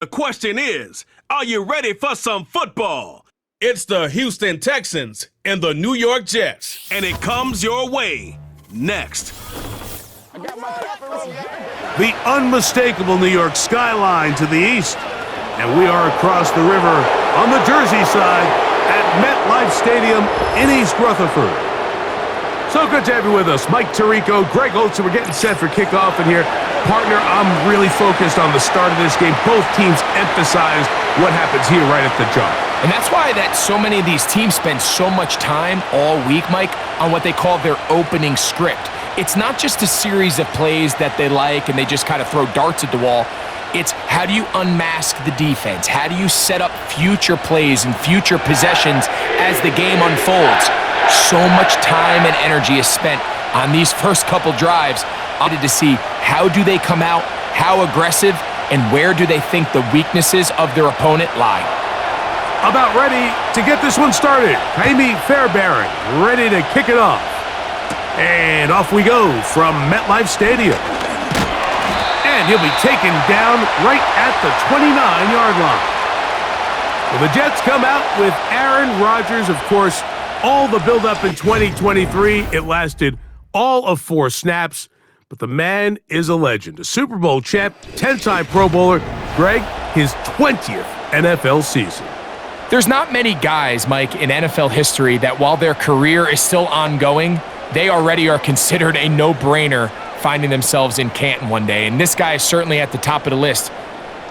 The question is, are you ready for some football? It's the Houston Texans and the New York Jets, and it comes your way next. The unmistakable New York skyline to the east, and we are across the river on the Jersey side at MetLife Stadium in East Rutherford. So good to have you with us. Mike Tirico, Greg Olsen. We're getting set for kickoff in here. Partner, I'm really focused on the start of this game. Both teams emphasized what happens here right at the jump. And that's why that so many of these teams spend so much time all week, Mike, on what they call their opening script. It's not just a series of plays that they like and they just kind of throw darts at the wall. It's how do you unmask the defense? How do you set up future plays and future possessions as the game unfolds? So much time and energy is spent on these first couple drives. I wanted to see how do they come out, how aggressive, and where do they think the weaknesses of their opponent lie. About ready to get this one started. Jaime Fairbairn ready to kick it off. And off we go from MetLife Stadium. And he'll be taken down right at the 29-yard line. Well, the Jets come out with Aaron Rodgers, of course. All the build-up in 2023, it lasted all of 4 snaps, but the man is a legend. A Super Bowl champ, 10-time Pro Bowler. Greg, his 20th NFL season. There's not many guys, Mike, in NFL history that while their career is still ongoing, they already are considered a no-brainer finding themselves in Canton one day, and this guy is certainly at the top of the list.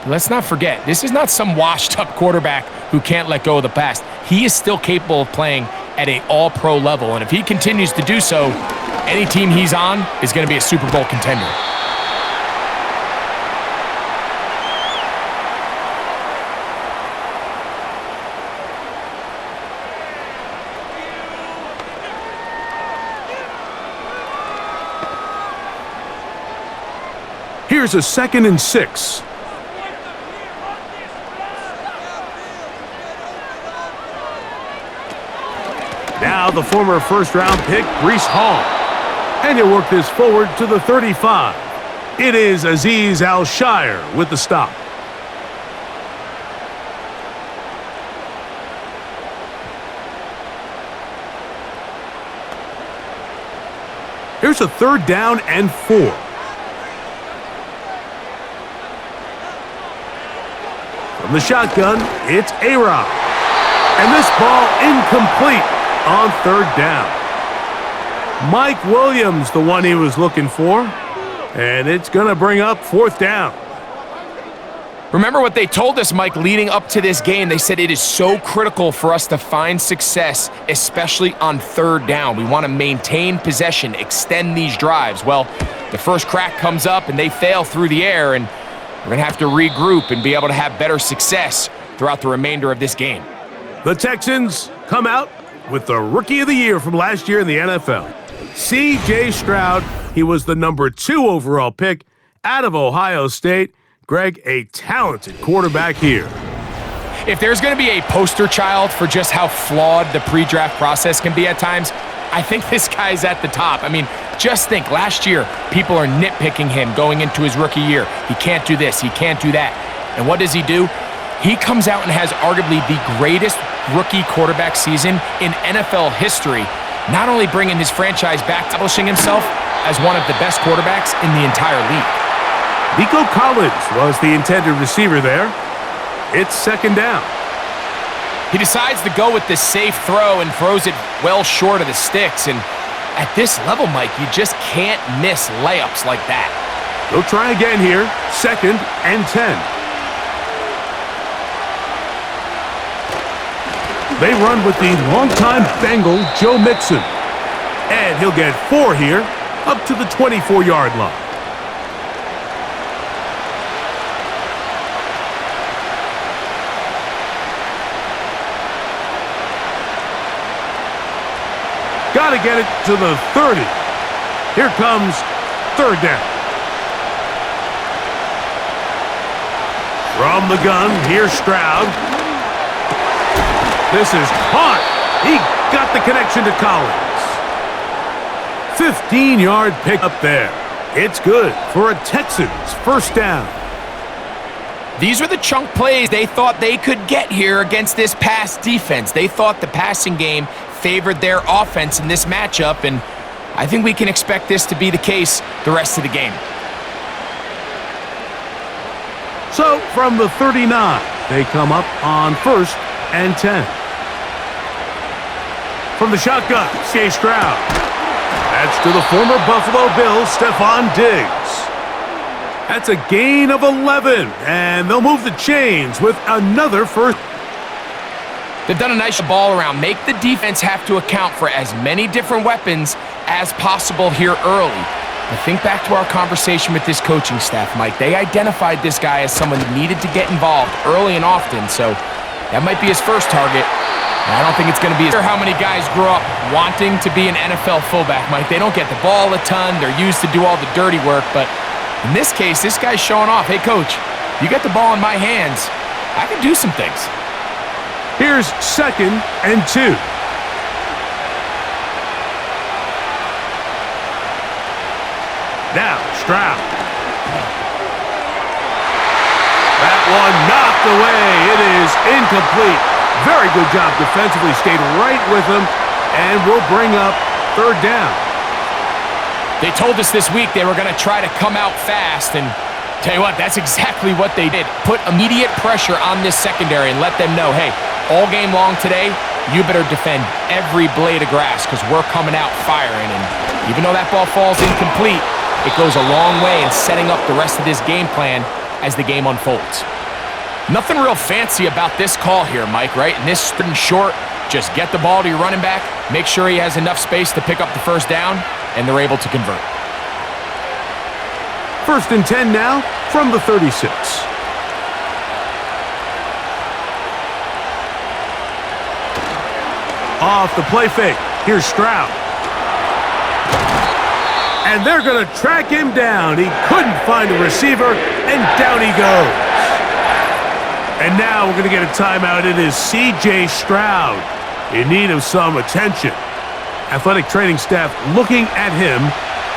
But let's not forget, this is not some washed-up quarterback who can't let go of the past. He is still capable of playing at an all-pro level, and if he continues to do so, any team he's on is going to be a Super Bowl contender. Here's a 2nd and 6. Now the former first-round pick, Breece Hall. And he'll work this forward to the 35. It is Azeez Al-Shire with the stop. Here's a 3rd down and 4. From the shotgun, it's A-Rod. And this ball incomplete on 3rd down. Mike Williams, the one he was looking for. And it's going to bring up 4th down. Remember what they told us, Mike, leading up to this game. They said it is so critical for us to find success, especially on 3rd down. We want to maintain possession, extend these drives. Well, the first crack comes up and they fail through the air, and we're going to have to regroup and be able to have better success throughout the remainder of this game. The Texans come out with the Rookie of the Year from last year in the NFL. C.J. Stroud, he was the number 2 overall pick out of Ohio State. Greg, a talented quarterback here. If there's going to be a poster child for just how flawed the pre-draft process can be at times, I think this guy's at the top. I mean, just think, last year, people are nitpicking him going into his rookie year. He can't do this, he can't do that. And what does he do? He comes out and has arguably the greatest rookie quarterback season in NFL history, not only bringing his franchise back, establishing himself as one of the best quarterbacks in the entire league. Nico Collins was the intended receiver there. It's 2nd down. He decides to go with this safe throw and throws it well short of the sticks. And at this level, Mike, you just can't miss layups like that. They'll try again here. 2nd and 10. They run with the longtime Bengal Joe Mixon. And he'll get 4 here, up to the 24-yard line. Got to get it to the 30. Here comes 3rd down. From the gun, here's Stroud. This is caught. He got the connection to Collins. 15-yard pick up there. It's good for a Texans 1st down. These were the chunk plays they thought they could get here against this pass defense. They thought the passing game favored their offense in this matchup, and I think we can expect this to be the case the rest of the game. So, from the 39, they come up on 1st and 10. From the shotgun, C.J. Stroud. That's to the former Buffalo Bills, Stephon Diggs. That's a gain of 11, and they'll move the chains with another first. They've done a nice ball around. Make the defense have to account for as many different weapons as possible here early. But think back to our conversation with this coaching staff, Mike. They identified this guy as someone that needed to get involved early and often, so that might be his first target. I don't think it's going to be how many guys grew up wanting to be an NFL fullback, Mike. They don't get the ball a ton. They're used to do all the dirty work, but in this case, this guy's showing off. Hey, coach, you got the ball in my hands. I can do some things. Here's 2nd and 2. Now, Stroud. That one knocked away. It is incomplete. Very good job defensively. Stayed right with him and will bring up 3rd down. They told us this week they were going to try to come out fast, and tell you what, that's exactly what they did. Put immediate pressure on this secondary and let them know, hey, all game long today, you better defend every blade of grass because we're coming out firing. And even though that ball falls incomplete, it goes a long way in setting up the rest of this game plan as the game unfolds. Nothing real fancy about this call here, Mike, right? And this short, just get the ball to your running back, make sure he has enough space to pick up the first down, and they're able to convert. 1st and 10 now from the 36. Off the play fake. Here's Stroud. And they're going to track him down. He couldn't find a receiver, and down he goes. And now we're going to get a timeout. It is C.J. Stroud in need of some attention. Athletic training staff looking at him,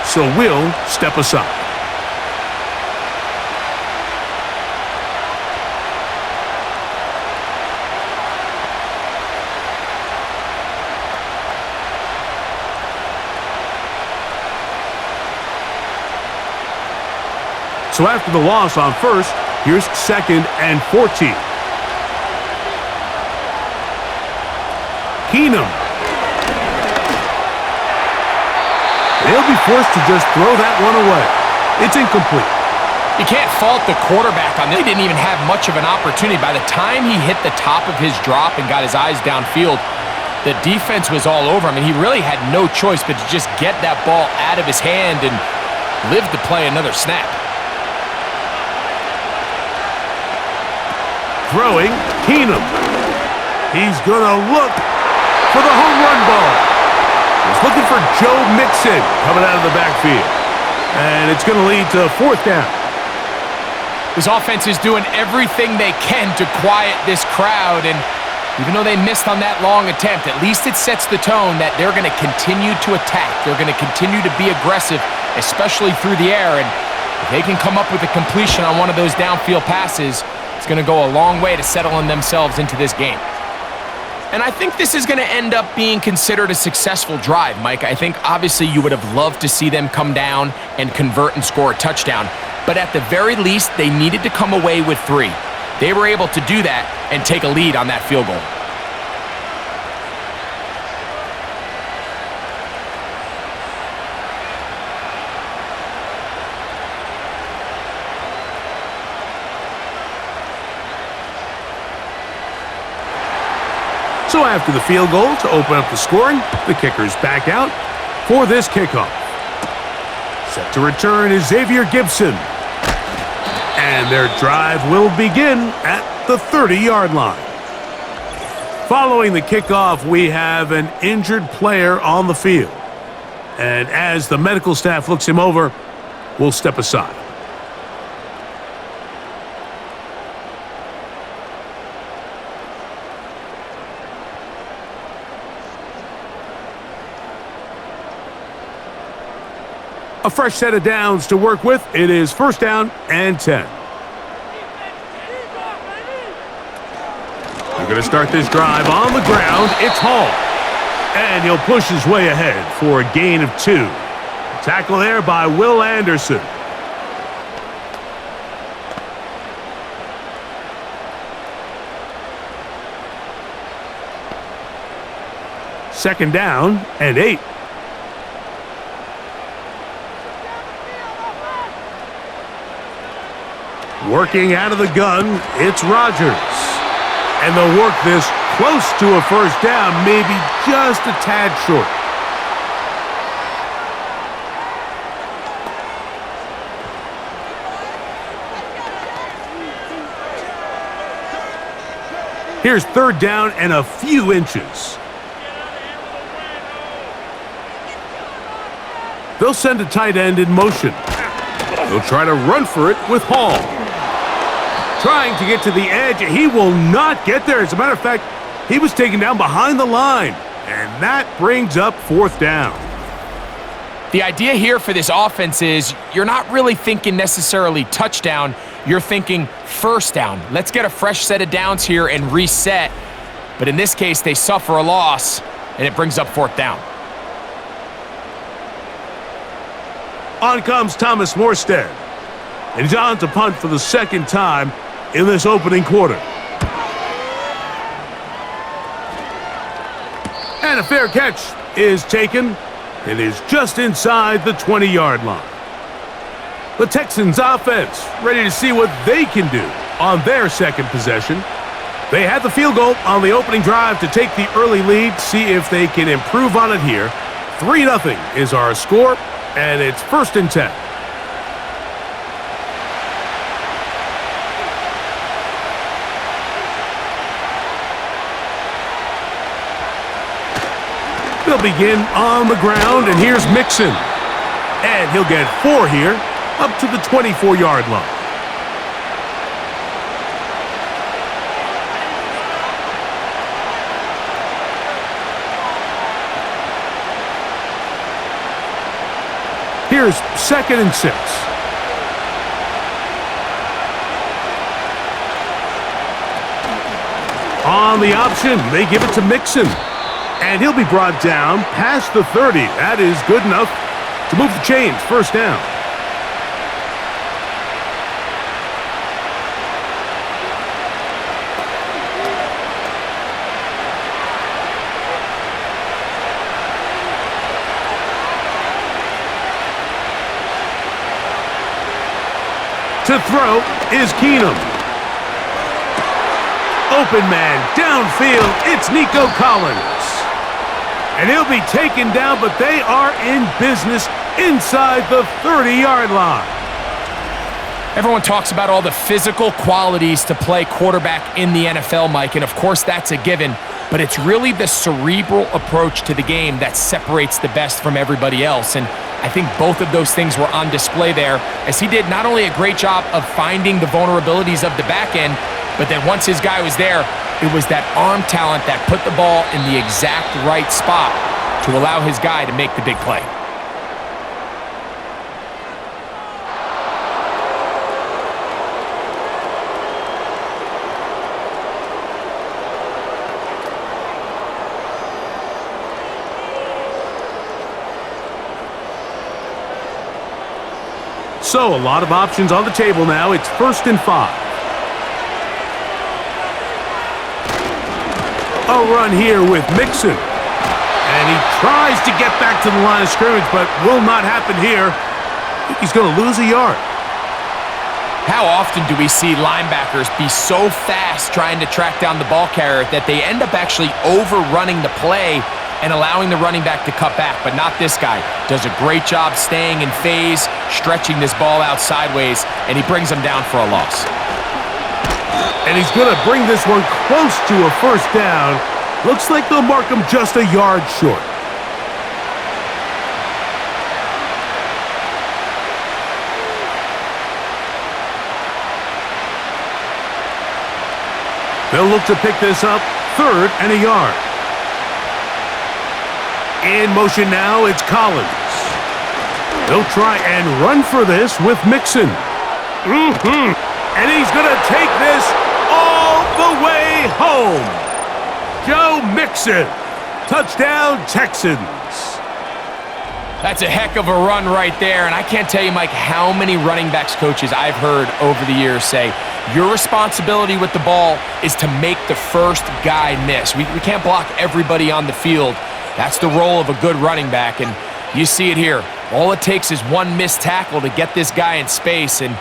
so we'll step aside. So after the loss on 1st, here's 2nd and 14. Keenum. They'll be forced to just throw that one away. It's incomplete. You can't fault the quarterback on this. He didn't even have much of an opportunity. By the time he hit the top of his drop and got his eyes downfield, the defense was all over him, and he really had no choice but to just get that ball out of his hand and live to play another snap. Throwing, Keenum. He's going to look for the home run ball. He's looking for Joe Mixon coming out of the backfield. And it's going to lead to 4th down. This offense is doing everything they can to quiet this crowd, and even though they missed on that long attempt, at least it sets the tone that they're going to continue to attack. They're going to continue to be aggressive, especially through the air, and if they can come up with a completion on one of those downfield passes, it's going to go a long way to settling themselves into this game. And I think this is going to end up being considered a successful drive, Mike. I think obviously you would have loved to see them come down and convert and score a touchdown. But at the very least, they needed to come away with 3. They were able to do that and take a lead on that field goal. So after the field goal to open up the scoring, the kicker's back out for this kickoff. Set to return is Xavier Gibson. And their drive will begin at the 30-yard line. Following the kickoff, we have an injured player on the field. And as the medical staff looks him over, we'll step aside. A fresh set of downs to work with. It is 1st down and 10. They're going to start this drive on the ground. It's Hall. And he'll push his way ahead for a gain of 2. Tackle there by Will Anderson. Second down and 8. Working out of the gun, it's Rodgers. And they'll work this close to a first down, maybe just a tad short. Here's third down and a few inches. They'll send a tight end in motion. They'll try to run for it with Hall. Trying to get to the edge. He will not get there. As a matter of fact, he was taken down behind the line. And that brings up fourth down. The idea here for this offense is you're not really thinking necessarily touchdown. You're thinking first down. Let's get a fresh set of downs here and reset. But in this case, they suffer a loss, and it brings up fourth down. On comes Thomas Morstead. And he's on to punt for the second time in this opening quarter. And a fair catch is taken. It is just inside the 20-yard line. The Texans offense ready to see what they can do on their second possession. They had the field goal on the opening drive to take the early lead. See if they can improve on it here. 3-0 is our score, and it's 1st and 10. They'll begin on the ground, and here's Mixon. And he'll get 4 here, up to the 24-yard line. Here's 2nd and 6. On the option, they give it to Mixon. And he'll be brought down past the 30. That is good enough to move the chains. First down. To throw is Keenum. Open man downfield. It's Nico Collins. And he'll be taken down, but they are in business inside the 30-yard line. Everyone talks about all the physical qualities to play quarterback in the NFL, Mike, and of course that's a given, but it's really the cerebral approach to the game that separates the best from everybody else. And I think both of those things were on display there, as he did not only a great job of finding the vulnerabilities of the back end, but then once his guy was there, it was that arm talent that put the ball in the exact right spot to allow his guy to make the big play. So a lot of options on the table now. It's 1st and 5. A run here with Mixon. And he tries to get back to the line of scrimmage, but will not happen here. I think he's going to lose a yard. How often do we see linebackers be so fast trying to track down the ball carrier that they end up actually overrunning the play and allowing the running back to cut back? But not this guy. Does a great job staying in phase, stretching this ball out sideways, and he brings him down for a loss. And he's going to bring this one close to a first down. Looks like they'll mark him just a yard short. They'll look to pick this up, 3rd and a yard. In motion now, it's Collins. They'll try and run for this with Mixon. And he's going to take this all the way home. home. Joe Mixon. Touchdown, Texans. That's a heck of a run right there, and I can't tell you, Mike, how many running backs coaches I've heard over the years say, your responsibility with the ball is to make the first guy miss. We can't block everybody on the field. That's the role of a good running back, and you see it here. All it takes is one missed tackle to get this guy in space, and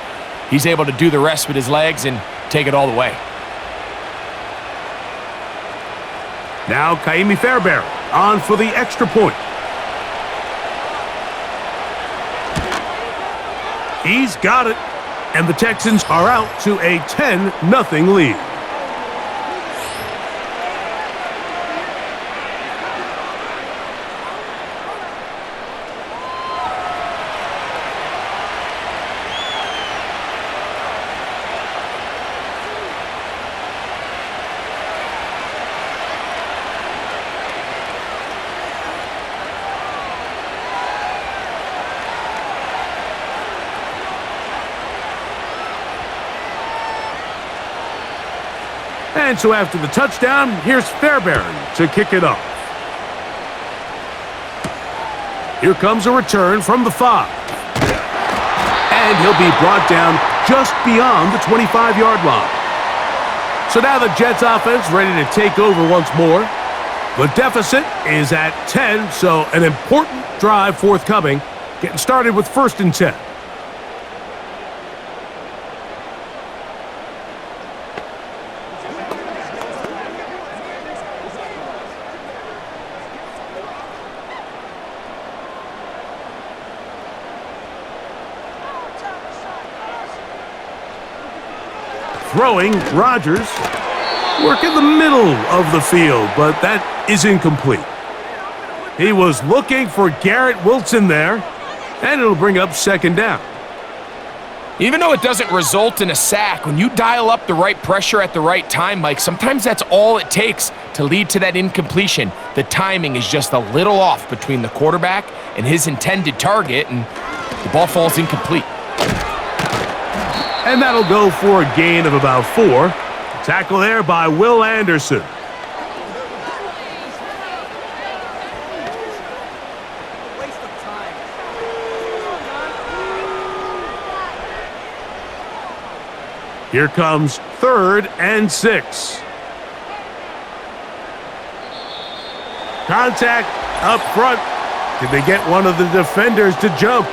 he's able to do the rest with his legs and take it all the way. Now Kaimi Fairbairn on for the extra point. He's got it, and the Texans are out to a 10-0 lead. And so after the touchdown, here's Fairbairn to kick it off. Here comes a return from the 5. And he'll be brought down just beyond the 25-yard line. So now the Jets offense ready to take over once more. The deficit is at 10, so an important drive forthcoming. Getting started with 1st and 10. Throwing, Rodgers. Work in the middle of the field, but that is incomplete. He was looking for Garrett Wilson there, and it'll bring up 2nd down. Even though it doesn't result in a sack, when you dial up the right pressure at the right time, Mike, sometimes that's all it takes to lead to that incompletion. The timing is just a little off between the quarterback and his intended target, and the ball falls incomplete. And that'll go for a gain of about 4. Tackle there by Will Anderson. Here comes 3rd and 6. Contact up front. Did they get one of the defenders to jump?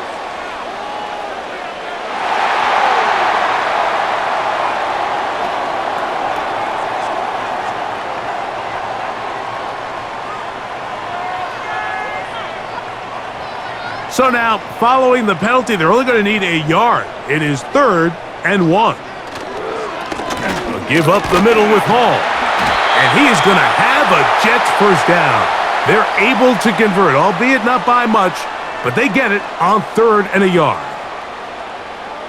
So now, following the penalty, they're only going to need a yard. It is 3rd and 1. They'll give up the middle with Hall. And he is going to have a Jets first down. They're able to convert, albeit not by much, but they get it on 3rd and a yard.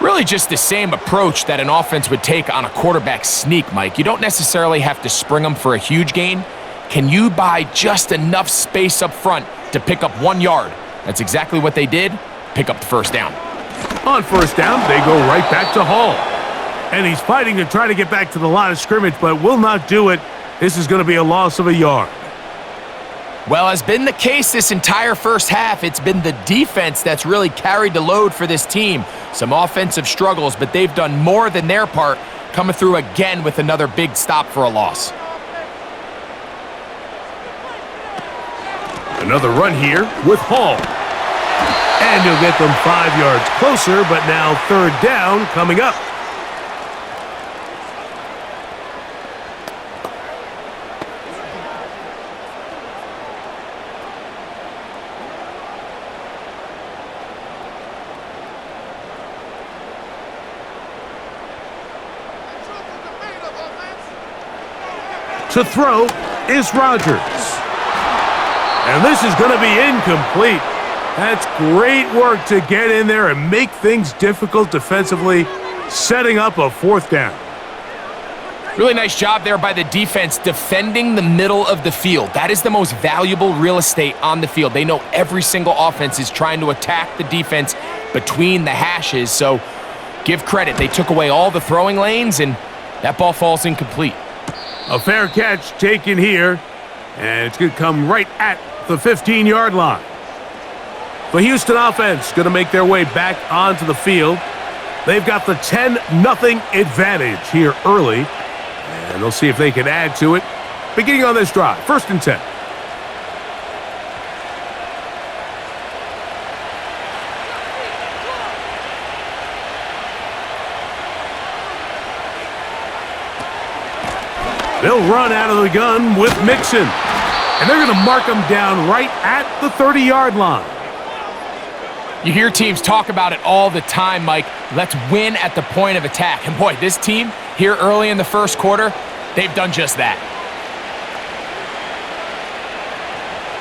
Really just the same approach that an offense would take on a quarterback sneak, Mike. You don't necessarily have to spring them for a huge gain. Can you buy just enough space up front to pick up 1 yard? That's exactly what they did. Pick up the first down. On first down, they go right back to Hall. And he's fighting to try to get back to the line of scrimmage, but will not do it. This is going to be a loss of a yard. Well, as been the case this entire first half, it's been the defense that's really carried the load for this team. Some offensive struggles, but they've done more than their part, coming through again with another big stop for a loss. Another run here with Hall. And he'll get them 5 yards closer, but now 3rd down coming up. To throw is Rodgers. And this is going to be incomplete. That's great work to get in there and make things difficult defensively, setting up a 4th down. Really nice job there by the defense defending the middle of the field. That is the most valuable real estate on the field. They know every single offense is trying to attack the defense between the hashes, so give credit. They took away all the throwing lanes, and that ball falls incomplete. A fair catch taken here, and it's going to come right at the 15-yard line. The Houston offense going to make their way back onto the field. They've got the 10-0 advantage here early, and they'll see if they can add to it. Beginning on this drive, 1st and 10. They'll run out of the gun with Mixon, and they're going to mark him down right at the 30-yard line. You hear teams talk about it all the time, Mike. Let's win at the point of attack. And boy, this team here early in the first quarter, they've done just that.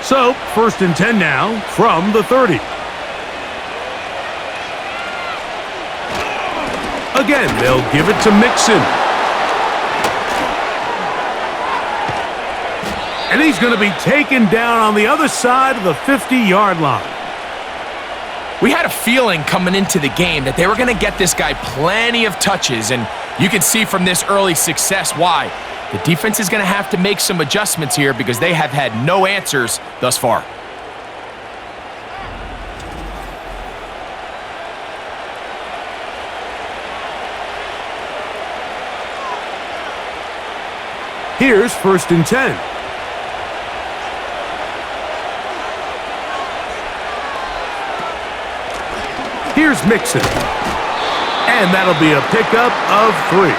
So, 1st and 10 now from the 30. Again, they'll give it to Mixon. And he's going to be taken down on the other side of the 50-yard line. We had a feeling coming into the game that they were going to get this guy plenty of touches, and you can see from this early success why. The defense is going to have to make some adjustments here because they have had no answers thus far. Here's 1st and 10. Here's Mixon. And that'll be a pickup of 3.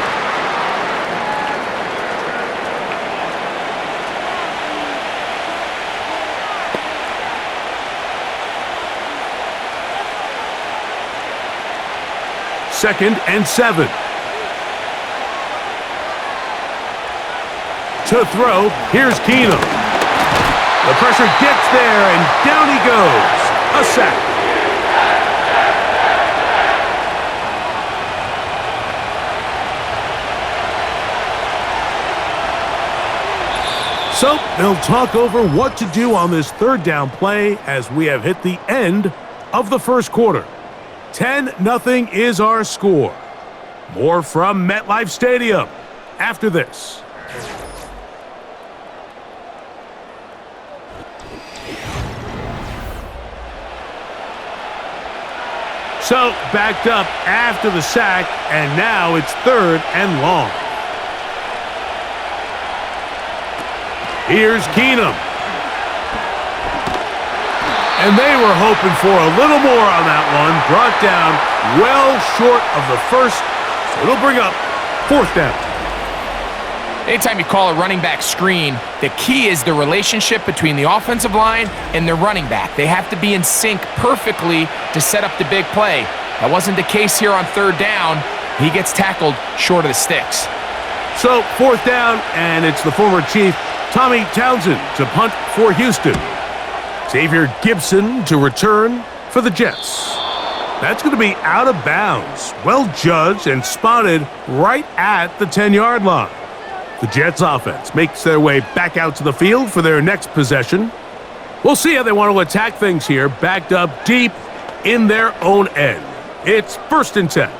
Second and 7. To throw, here's Keenum. The pressure gets there, and down he goes. A sack. So they'll talk over what to do on this 3rd down play as we have hit the end of the first quarter. 10-0 is our score. More from MetLife Stadium after this. So backed up after the sack, and now it's 3rd and long. Here's Keenum. And they were hoping for a little more on that one. Brought down well short of the first, so it'll bring up 4th down. Anytime you call a running back screen, the key is the relationship between the offensive line and the running back. They have to be in sync perfectly to set up the big play. That wasn't the case here on 3rd down. He gets tackled short of the sticks. So 4th down, and it's the former Chief Tommy Townsend to punt for Houston. Xavier Gibson to return for the Jets. That's going to be out of bounds. Well judged and spotted right at the 10-yard line. The Jets offense makes their way back out to the field for their next possession. We'll see how they want to attack things here, backed up deep in their own end. It's 1st and 10.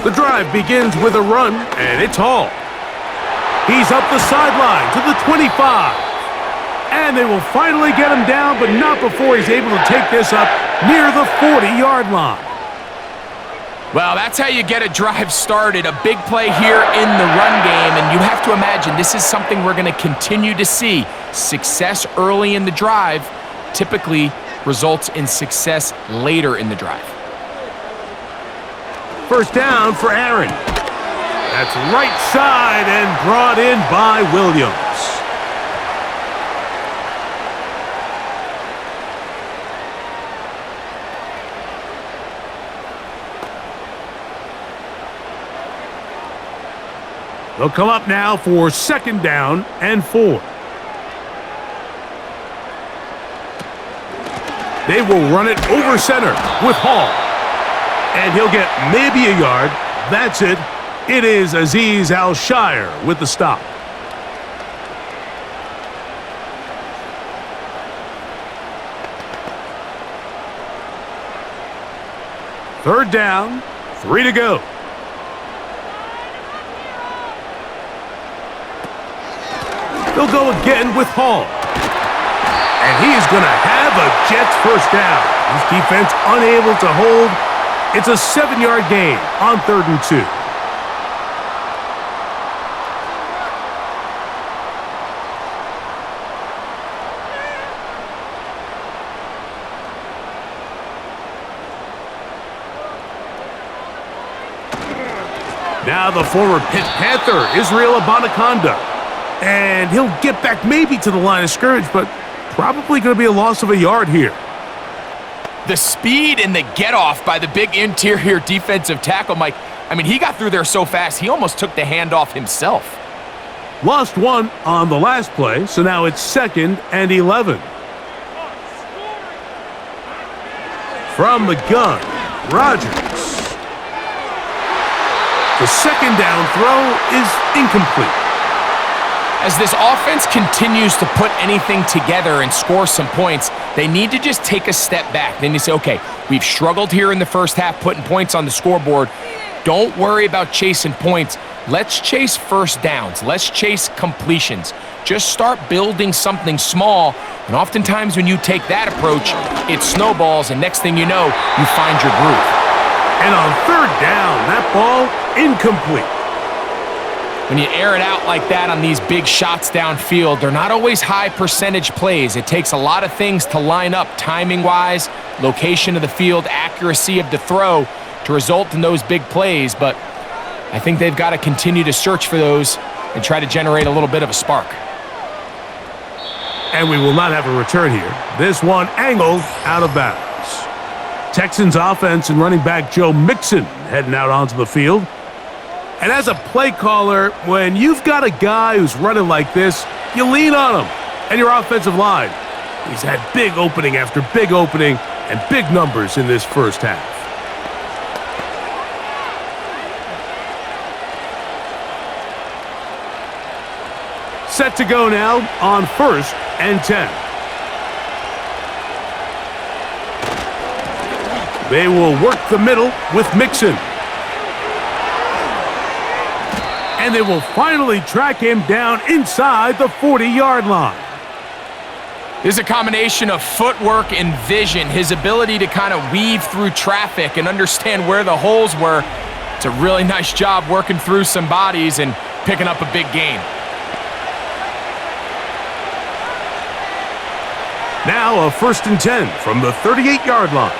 The drive begins with a run, and it's Hall. He's up the sideline to the 25. And they will finally get him down, but not before he's able to take this up near the 40-yard line. Well, that's how you get a drive started. A big play here in the run game, and you have to imagine this is something we're going to continue to see. Success early in the drive typically results in success later in the drive. 1st down for Aaron. That's right side and brought in by Williams. They'll come up now for 2nd down and 4. They will run it over center with Hall. And he'll get maybe a yard. That's it. It is Azeez Al-Shire with the stop. Third down, 3 to go. They'll go again with Hall. And he's going to have a Jets first down. His defense unable to hold. It's a 7-yard gain on 3rd and 2. Now the former Pitt Panther, Israel Abanikanda. And he'll get back maybe to the line of scrimmage, but probably going to be a loss of a yard here. The speed and the get-off by the big interior defensive tackle, Mike. I mean, he got through there so fast, he almost took the handoff himself. Lost one on the last play, so now it's 2nd and 11. From the gun, Rodgers. The 2nd down throw is incomplete. As this offense continues to put anything together and score some points, they need to just take a step back. Then you say, okay, we've struggled here in the first half putting points on the scoreboard. Don't worry about chasing points. Let's chase first downs. Let's chase completions. Just start building something small, and oftentimes when you take that approach, it snowballs, and next thing you know, you find your groove. And on 3rd down, that ball incomplete. When you air it out like that on these big shots downfield, they're not always high percentage plays. It takes a lot of things to line up timing-wise, location of the field, accuracy of the throw to result in those big plays, but I think they've got to continue to search for those and try to generate a little bit of a spark. And we will not have a return here. This one angled out of bounds. Texans offense and running back Joe Mixon heading out onto the field. And as a play caller, when you've got a guy who's running like this, you lean on him and your offensive line. He's had big opening after big opening and big numbers in this first half. Set to go now on 1st and 10. They will work the middle with Mixon. And they will finally track him down inside the 40-yard line. This is a combination of footwork and vision, his ability to kind of weave through traffic and understand where the holes were. It's a really nice job working through some bodies and picking up a big gain. Now a 1st and 10 from the 38-yard line.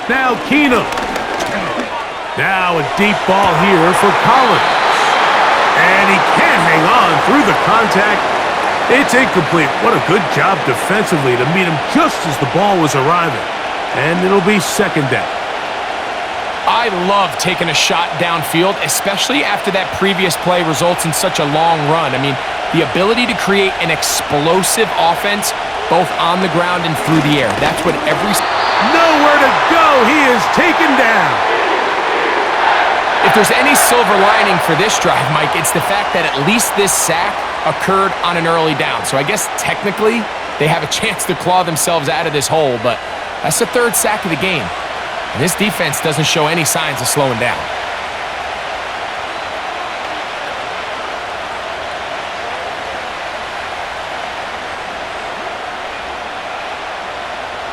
Now Keenum. Now a deep ball here for Collins. And he can't hang on through the contact. It's incomplete. What a good job defensively to meet him just as the ball was arriving. And it'll be 2nd down. I love taking a shot downfield, especially after that previous play results in such a long run. I mean, the ability to create an explosive offense both on the ground and through the air. That's what every... Nowhere to go. He is taken down. If there's any silver lining for this drive, Mike, it's the fact that at least this sack occurred on an early down. So I guess technically they have a chance to claw themselves out of this hole, but that's the 3rd sack of the game. And this defense doesn't show any signs of slowing down.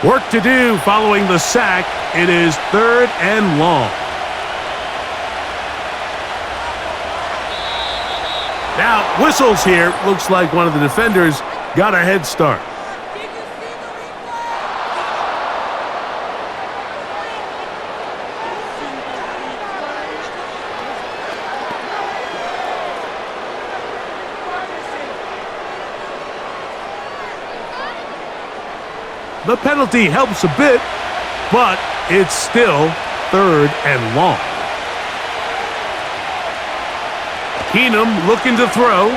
Work to do following the sack. It is 3rd and long. Now, whistles here. Looks like one of the defenders got a head start. The penalty helps a bit, but it's still 3rd and long. Keenum looking to throw.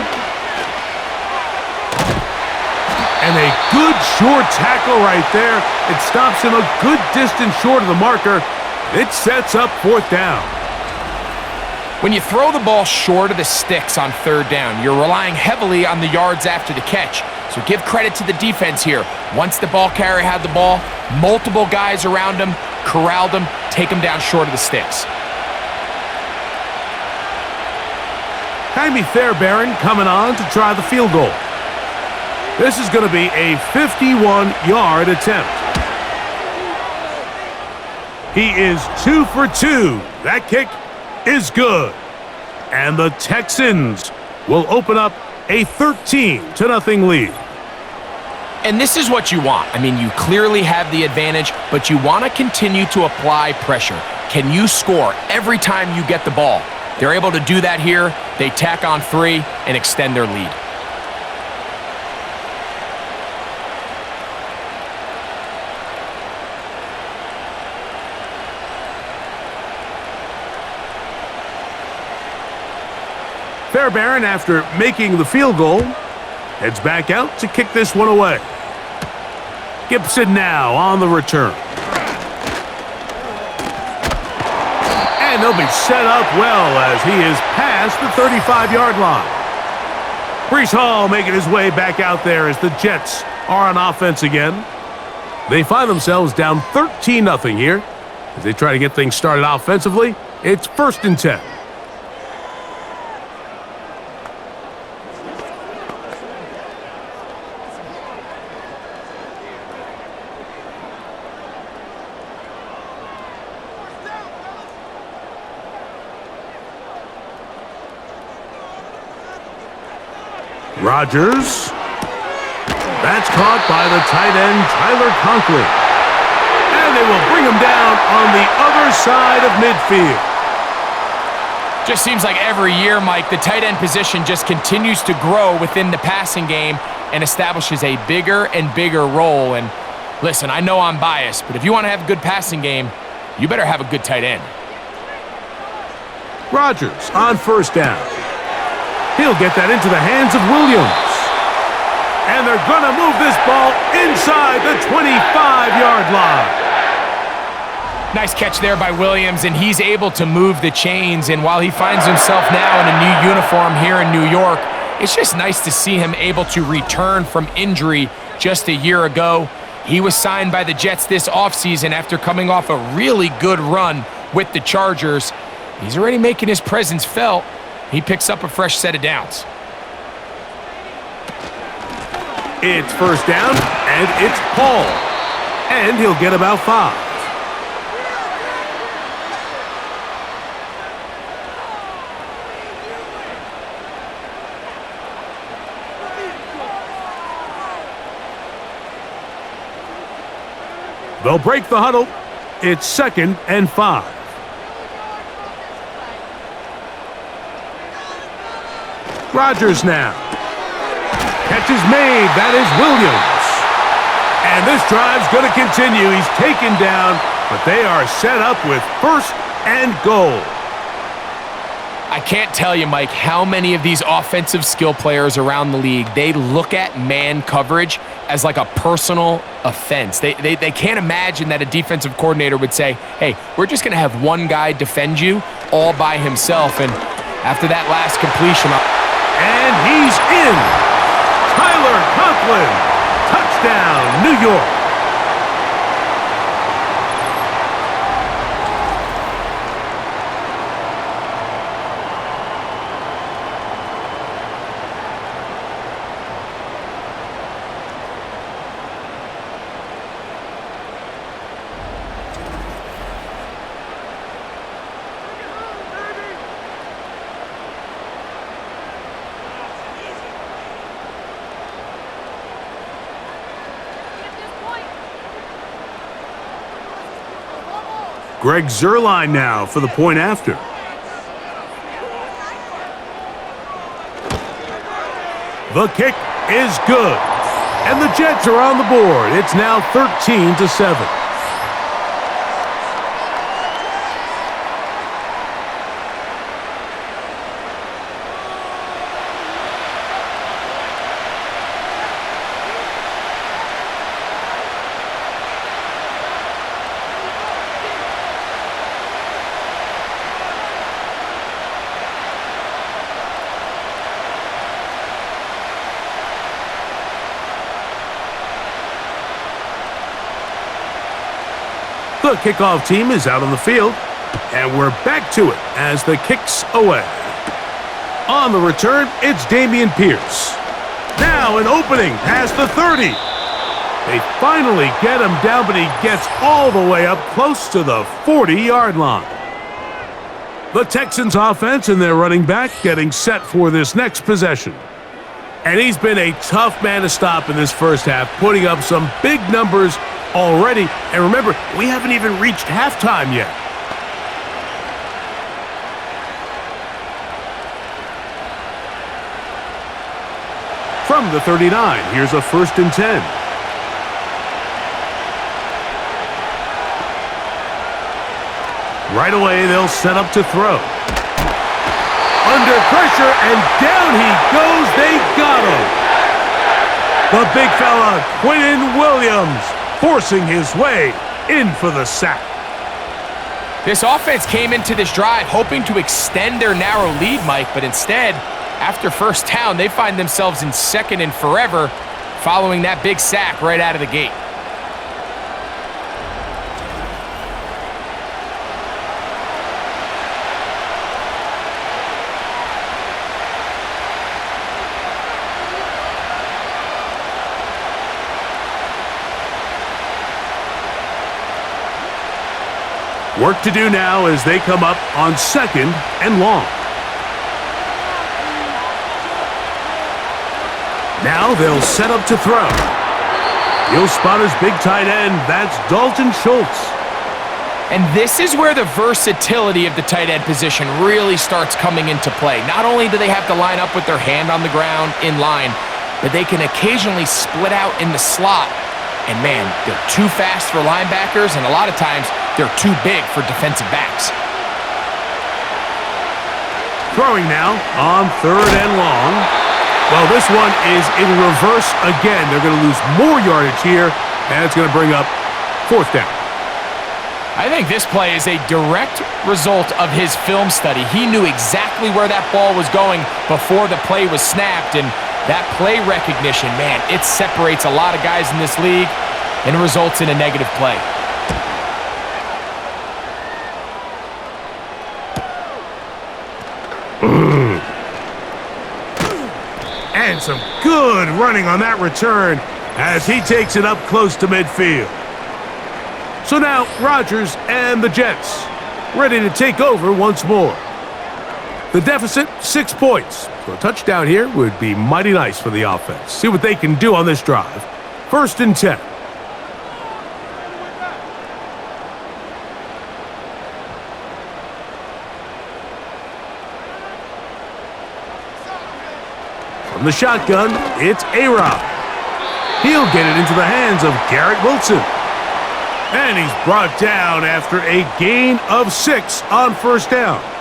And a good short tackle right there. It stops him a good distance short of the marker. It sets up 4th down. When you throw the ball short of the sticks on third down, you're relying heavily on the yards after the catch. So give credit to the defense here. Once the ball carrier had the ball, multiple guys around him, corralled him, take him down short of the sticks. Jaime Fairbairn coming on to try the field goal. This is going to be a 51-yard attempt. He is 2 for 2. That kick is good. And the Texans will open up a 13-0 lead. And this is what you want. I mean, you clearly have the advantage, but you want to continue to apply pressure. Can you score every time you get the ball? They're able to do that here. They tack on 3 and extend their lead. Fairbairn, after making the field goal, heads back out to kick this one away. Gibson now on the return. And he'll be set up well as he is past the 35-yard line. Breece Hall making his way back out there as the Jets are on offense again. They find themselves down 13-0 here. As they try to get things started offensively, it's 1st and 10. Rodgers. That's caught by the tight end, Tyler Conklin. And they will bring him down on the other side of midfield. Just seems like every year, Mike, the tight end position just continues to grow within the passing game and establishes a bigger and bigger role. And listen, I know I'm biased, but if you want to have a good passing game, you better have a good tight end. Rodgers on 1st down. He'll get that into the hands of Williams. And they're going to move this ball inside the 25-yard line. Nice catch there by Williams, and he's able to move the chains. And while he finds himself now in a new uniform here in New York, it's just nice to see him able to return from injury just a year ago. He was signed by the Jets this offseason after coming off a really good run with the Chargers. He's already making his presence felt. He picks up a fresh set of downs. It's 1st down, and it's Hall. And he'll get about 5. They'll break the huddle. It's 2nd and 5. Rodgers now. Catch is made. That is Williams. And this drive's going to continue. He's taken down, but they are set up with 1st and goal. I can't tell you, Mike, how many of these offensive skill players around the league, they look at man coverage as like a personal offense. They can't imagine that a defensive coordinator would say, hey, we're just going to have one guy defend you all by himself. And after that last completion... And he's in. Tyler Conklin. Touchdown, New York. Greg Zuerlein now for the point after. The kick is good. And the Jets are on the board. It's now 13-7. The kickoff team is out on the field, and we're back to it as the kick's away. On the return, it's Dameon Pierce. Now an opening past the 30. They finally get him down, but he gets all the way up close to the 40-yard line. The Texans offense and their running back getting set for this next possession. And he's been a tough man to stop in this first half, putting up some big numbers already. And remember, we haven't even reached halftime yet. From the 39, here's a 1st and 10. Right away, they'll set up to throw. Under pressure, and down he goes. They got him. The big fella, Quinnen Williams, forcing his way in for the sack. This offense came into this drive hoping to extend their narrow lead, Mike, but instead, after first down, they find themselves in 2nd and forever following that big sack right out of the gate. Work to do now as they come up on 2nd and long. Now they'll set up to throw. He'll spot his big tight end. That's Dalton Schultz. And this is where the versatility of the tight end position really starts coming into play. Not only do they have to line up with their hand on the ground in line, but they can occasionally split out in the slot. And man, they're too fast for linebackers, and a lot of times they're too big for defensive backs. Throwing now on 3rd and long. Well, this one is in reverse again. They're going to lose more yardage here, and it's going to bring up 4th down. I think this play is a direct result of his film study. He knew exactly where that ball was going before the play was snapped, and that play recognition, man, it separates a lot of guys in this league and results in a negative play. And some good running on that return as he takes it up close to midfield. So now Rodgers and the Jets ready to take over once more. The deficit, 6 points. So a touchdown here would be mighty nice for the offense. See what they can do on this drive. 1st and 10. From the shotgun, it's A-Rod. He'll get it into the hands of Garrett Wilson. And he's brought down after a gain of 6 on 1st down.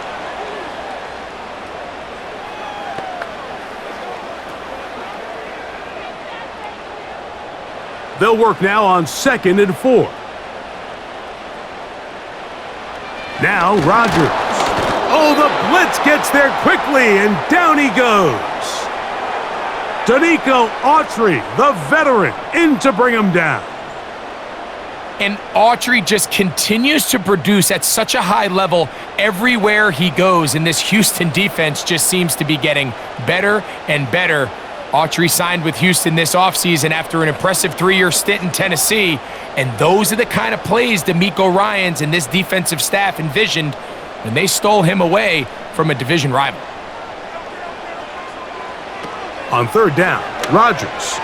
They'll work now on 2nd and 4. Now Rodgers. Oh, the blitz gets there quickly, and down he goes. Danico Autry, the veteran, in to bring him down. And Autry just continues to produce at such a high level everywhere he goes, and this Houston defense just seems to be getting better and better. Autry signed with Houston this offseason after an impressive 3-year stint in Tennessee, and those are the kind of plays DeMeco Ryans and this defensive staff envisioned when they stole him away from a division rival. On 3rd down, Rodgers.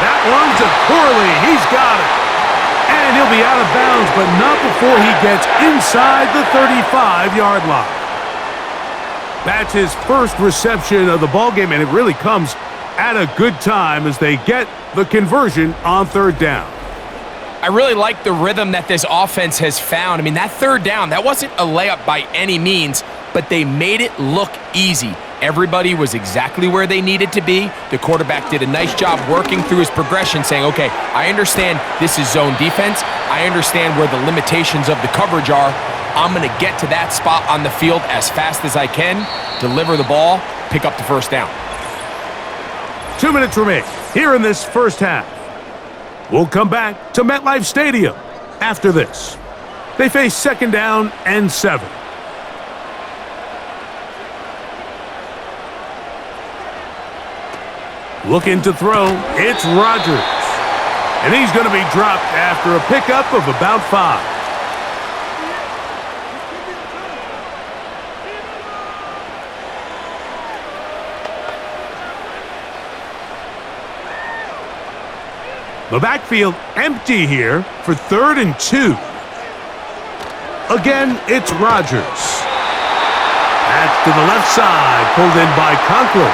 That one's a poorly. He's got it. And he'll be out of bounds, but not before he gets inside the 35-yard line. That's his first reception of the ballgame, and it really comes at a good time as they get the conversion on 3rd down. I really like the rhythm that this offense has found. I mean, that 3rd down, that wasn't a layup by any means, but they made it look easy. Everybody was exactly where they needed to be. The quarterback did a nice job working through his progression, saying, okay, I understand this is zone defense. I understand where the limitations of the coverage are. I'm going to get to that spot on the field as fast as I can, deliver the ball, pick up the 1st down. 2 minutes remain here in this first half. We'll come back to MetLife Stadium after this. They face 2nd down and 7. Looking to throw, it's Rodgers. And he's going to be dropped after a pickup of about 5. The backfield empty here for 3rd and 2. Again, it's Rodgers. That's to the left side, pulled in by Conklin.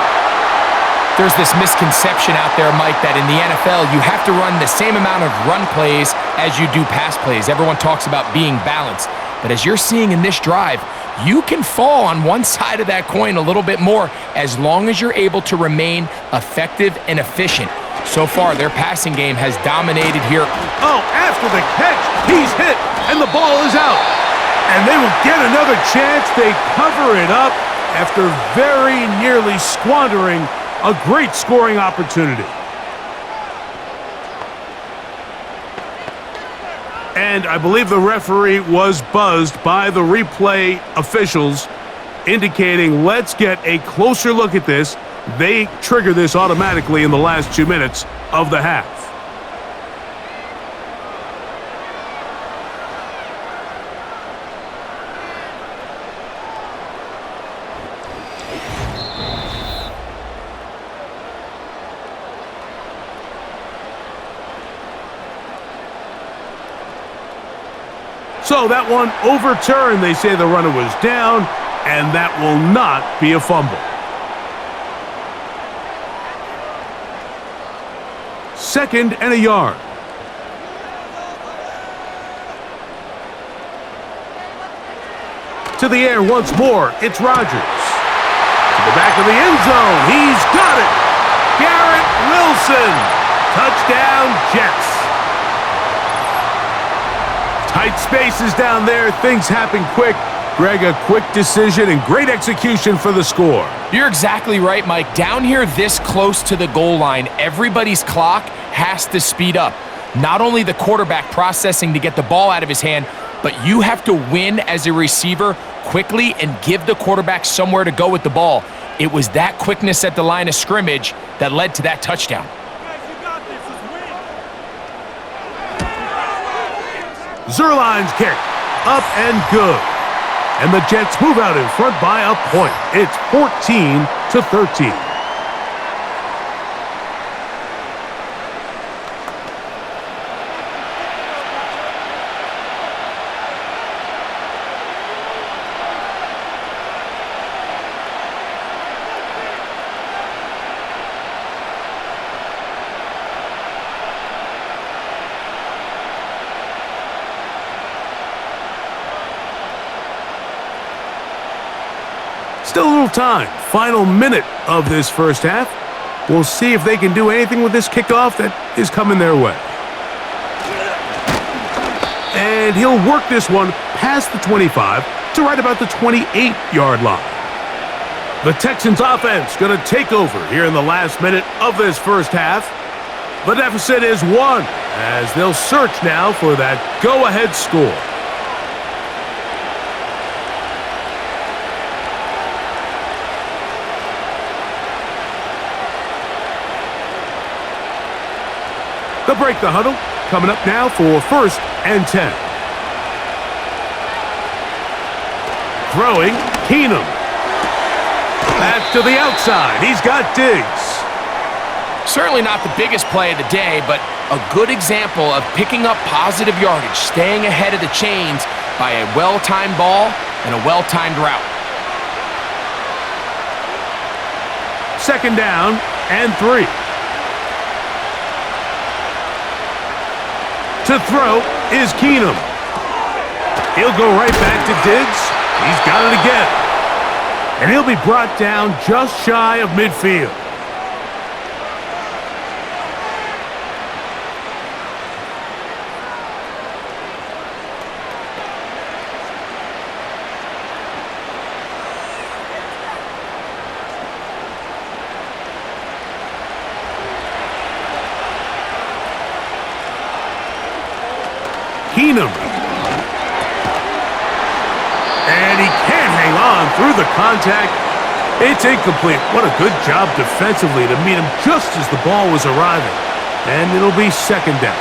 There's this misconception out there, Mike, that in the NFL, you have to run the same amount of run plays as you do pass plays. Everyone talks about being balanced. But as you're seeing in this drive, you can fall on one side of that coin a little bit more as long as you're able to remain effective and efficient. So far, their passing game has dominated here. Oh, after the catch, he's hit, and the ball is out. And they will get another chance. They cover it up after very nearly squandering a great scoring opportunity. And I believe the referee was buzzed by the replay officials, indicating let's get a closer look at this. They trigger this automatically in the last 2 minutes of the half. So that one overturned. They say the runner was down, and that will not be a fumble. 2nd and a yard. To the air once more, it's Rodgers. To the back of the end zone, he's got it! Garrett Wilson! Touchdown, Jets! Tight spaces down there, things happen quick. Greg, a quick decision and great execution for the score. You're exactly right, Mike. Down here this close to the goal line, everybody's clock has to speed up. Not only the quarterback processing to get the ball out of his hand, but you have to win as a receiver quickly and give the quarterback somewhere to go with the ball. It was that quickness at the line of scrimmage that led to that touchdown. Zerline's kick, up and good. And the Jets move out in front by a point. It's 14-13. Still a little time. Final minute of this first half. We'll see if they can do anything with this kickoff that is coming their way. And he'll work this one past the 25 to right about the 28-yard line. The Texans offense going to take over here in the last minute of this first half. The deficit is 1 as they'll search now for that go-ahead score. They'll break the huddle. Coming up now for 1st and 10. Throwing, Keenum. That's to the outside. He's got Diggs. Certainly not the biggest play of the day, but a good example of picking up positive yardage, staying ahead of the chains by a well-timed ball and a well-timed route. 2nd down and 3. To throw is Keenum. He'll go right back to Diggs. He's got it again. And he'll be brought down just shy of midfield. Keenum. And he can't hang on through the contact. It's incomplete. What a good job defensively to meet him just as the ball was arriving. And it'll be second down.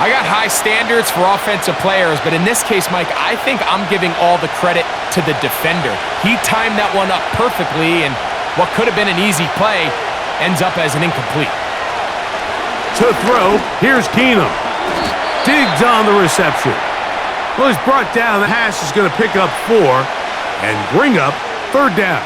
I got high standards for offensive players, but in this case, Mike, I think I'm giving all the credit to the defender. He timed that one up perfectly, and what could have been an easy play ends up as an incomplete. To throw, here's Keenum. Diggs on the reception. Well, he's brought down. The hash is going to pick up 4 and bring up third down.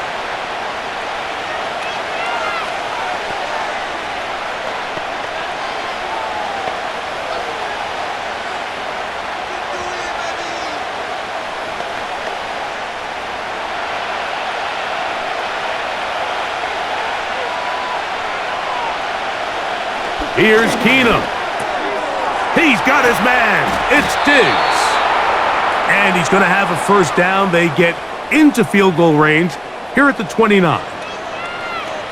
Here's Keenum. He's got his man. It's Diggs. And he's going to have a first down. They get into field goal range here at the 29.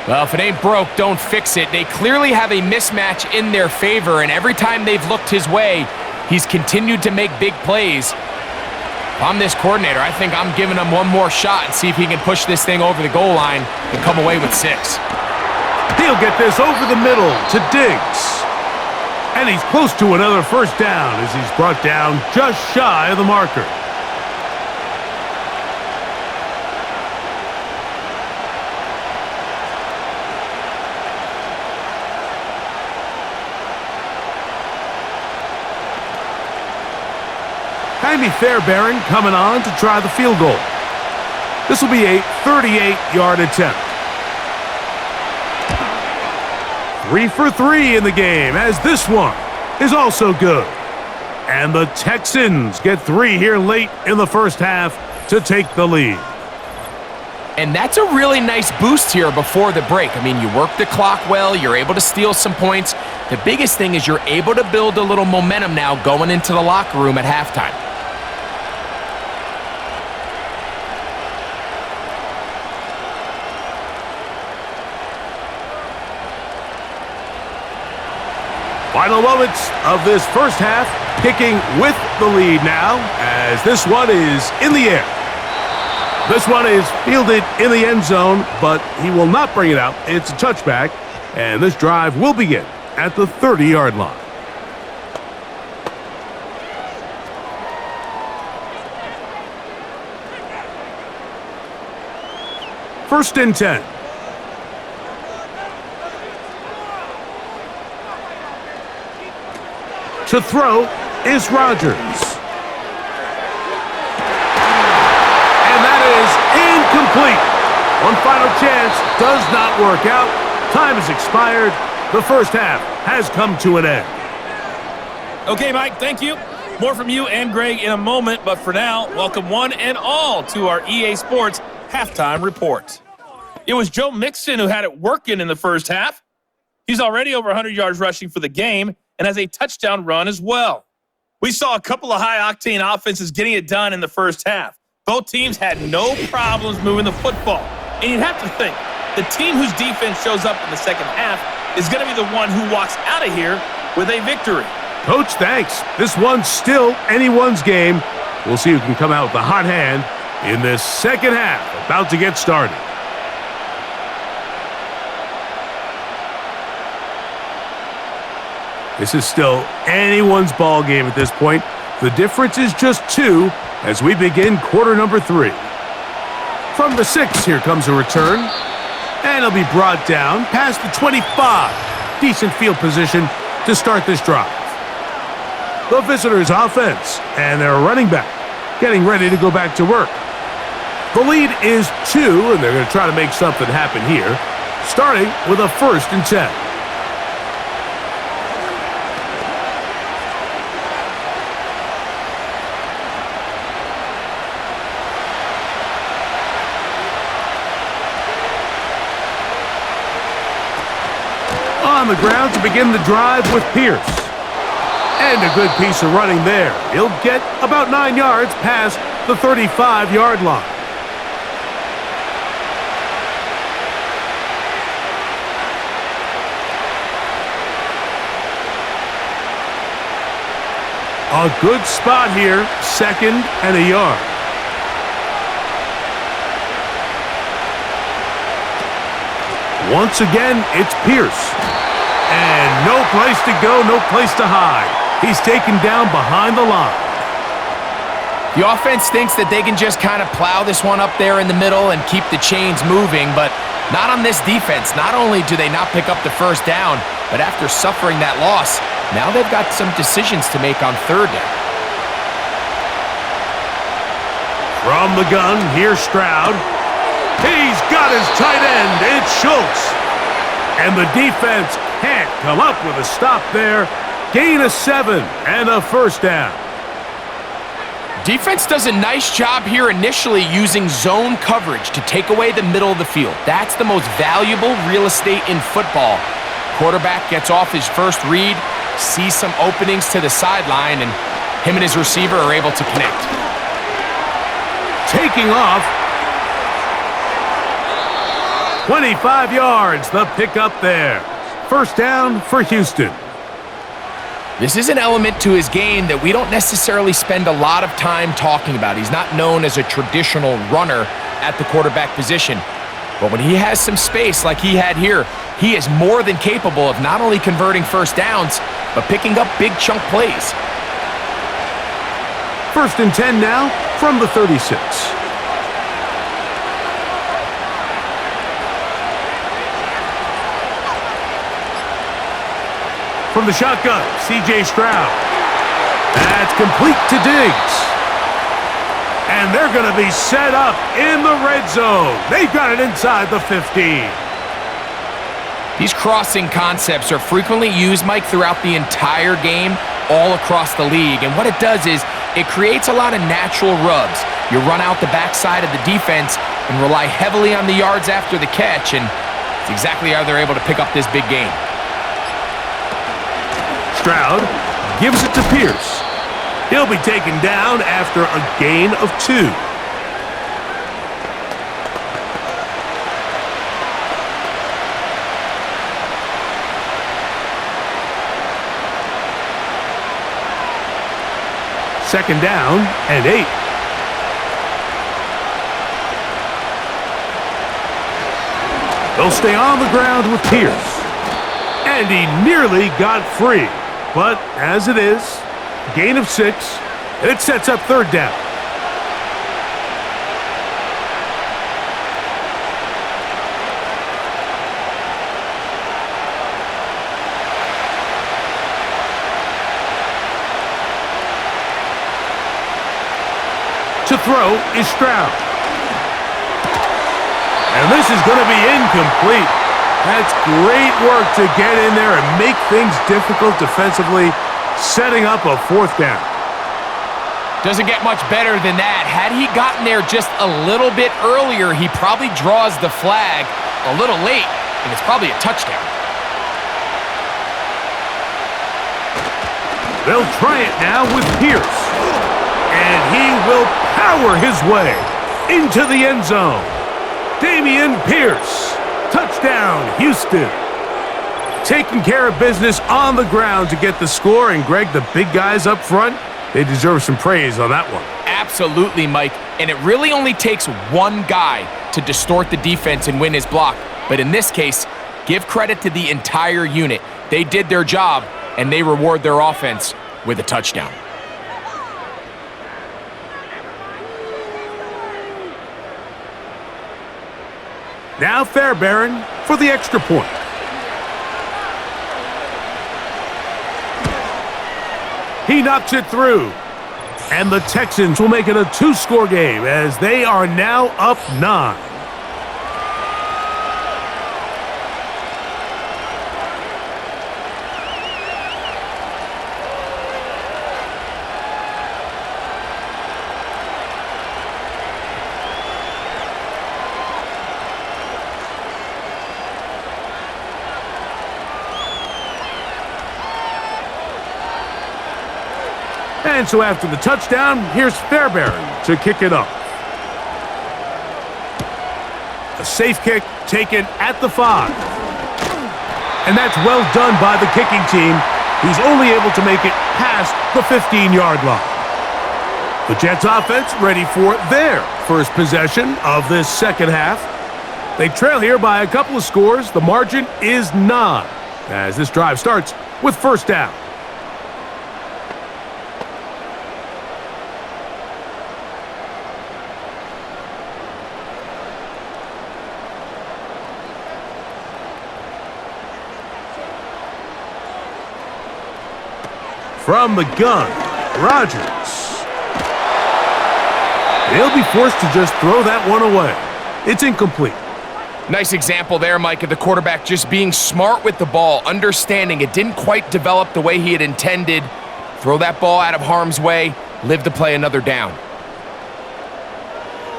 Well, if it ain't broke, don't fix it. They clearly have a mismatch in their favor, and every time they've looked his way, he's continued to make big plays. If I'm this coordinator, I think I'm giving him one more shot and see if he can push this thing over the goal line and come away with 6. He'll get this over the middle to Diggs. And he's close to another first down as he's brought down just shy of the marker. Jaime Fairbairn coming on to try the field goal. This will be a 38-yard attempt. 3 for 3 in the game, as this one is also good. And the Texans get 3 here late in the first half to take the lead. And that's a really nice boost here before the break. I mean, you work the clock well, you're able to steal some points. The biggest thing is you're able to build a little momentum now going into the locker room at halftime. Final moments of this first half, kicking with the lead now, as this one is in the air. This one is fielded in the end zone, but he will not bring it out. It's a touchback, and this drive will begin at the 30-yard line. First and 10. To throw is Rodgers. And that is incomplete. One final chance does not work out. Time has expired. The first half has come to an end. Okay, Mike, thank you. More from you and Greg in a moment, but for now, welcome one and all to our EA Sports Halftime Report. It was Joe Mixon who had it working in the first half. He's already over 100 yards rushing for the game and has a touchdown run as well. We saw a couple of high-octane offenses getting it done in the first half. Both teams had no problems moving the football. And you'd have to think, the team whose defense shows up in the second half is going to be the one who walks out of here with a victory. Coach, thanks. This one's still anyone's game. We'll see who can come out with the hot hand in this second half, about to get started. This is still anyone's ball game at this point. The difference is just 2 as we begin quarter number 3. From the 6, here comes a return. And it'll be brought down past the 25. Decent field position to start this drive. The visitors' offense and their running back getting ready to go back to work. The lead is 2, and they're going to try to make something happen here, starting with a 1st and 10. On the ground to begin the drive with Pierce. And a good piece of running there. He'll get about 9 yards past the 35-yard line. A good spot here, 2nd and a yard. Once again, it's Pierce. And no place to go, no place to hide. He's taken down behind the line. The offense thinks that they can just kind of plow this one up there in the middle and keep the chains moving, but not on this defense. Not only do they not pick up the first down, but after suffering that loss, now they've got some decisions to make on 3rd down. From the gun, here's Stroud. He's got his tight end. It's Schultz. And the defense can't come up with a stop there. Gain of 7 and a first down. Defense does a nice job here initially using zone coverage to take away the middle of the field. That's the most valuable real estate in football. Quarterback gets off his first read, sees some openings to the sideline, and him and his receiver are able to connect. Taking off. 25 yards, the pickup there. First down for Houston. This is an element to his game that we don't necessarily spend a lot of time talking about. He's not known as a traditional runner at the quarterback position. But when he has some space like he had here, he is more than capable of not only converting first downs, but picking up big chunk plays. 1st and 10 now from the 36. From the shotgun, C.J. Stroud. That's complete to Diggs. And they're going to be set up in the red zone. They've got it inside the 15. These crossing concepts are frequently used, Mike, throughout the entire game, all across the league. And what it does is it creates a lot of natural rubs. You run out the backside of the defense and rely heavily on the yards after the catch, and it's exactly how they're able to pick up this big game. Stroud gives it to Pierce. He'll be taken down after a gain of 2. Second down and 8. They'll stay on the ground with Pierce. And he nearly got free. But as it is, gain of 6, it sets up 3rd down. To throw is Stroud. And this is going to be incomplete. That's great work to get in there and make things difficult defensively, setting up a 4th down. Doesn't get much better than that. Had he gotten there just a little bit earlier, he probably draws the flag a little late, and it's probably a touchdown. They'll try it now with Pierce. And he will power his way into the end zone. Dameon Pierce. Touchdown, Houston. Taking care of business on the ground to get the score. And, Greg, the big guys up front, they deserve some praise on that one. Absolutely, Mike. And it really only takes one guy to distort the defense and win his block. But in this case, give credit to the entire unit. They did their job, and they reward their offense with a touchdown. Now Fairbairn for the extra point. He knocks it through. And the Texans will make it a 2-score game as they are now up 9. And so after the touchdown, here's Fairbairn to kick it off. A safe kick taken at the 5. And that's well done by the kicking team, who's only able to make it past the 15-yard line. The Jets offense ready for their first possession of this second half. They trail here by a couple of scores. The margin is 9 as this drive starts with first down. From the gun, Rodgers. He'll be forced to just throw that one away. It's incomplete. Nice example there, Mike, of the quarterback just being smart with the ball, understanding it didn't quite develop the way he had intended. Throw that ball out of harm's way, live to play another down.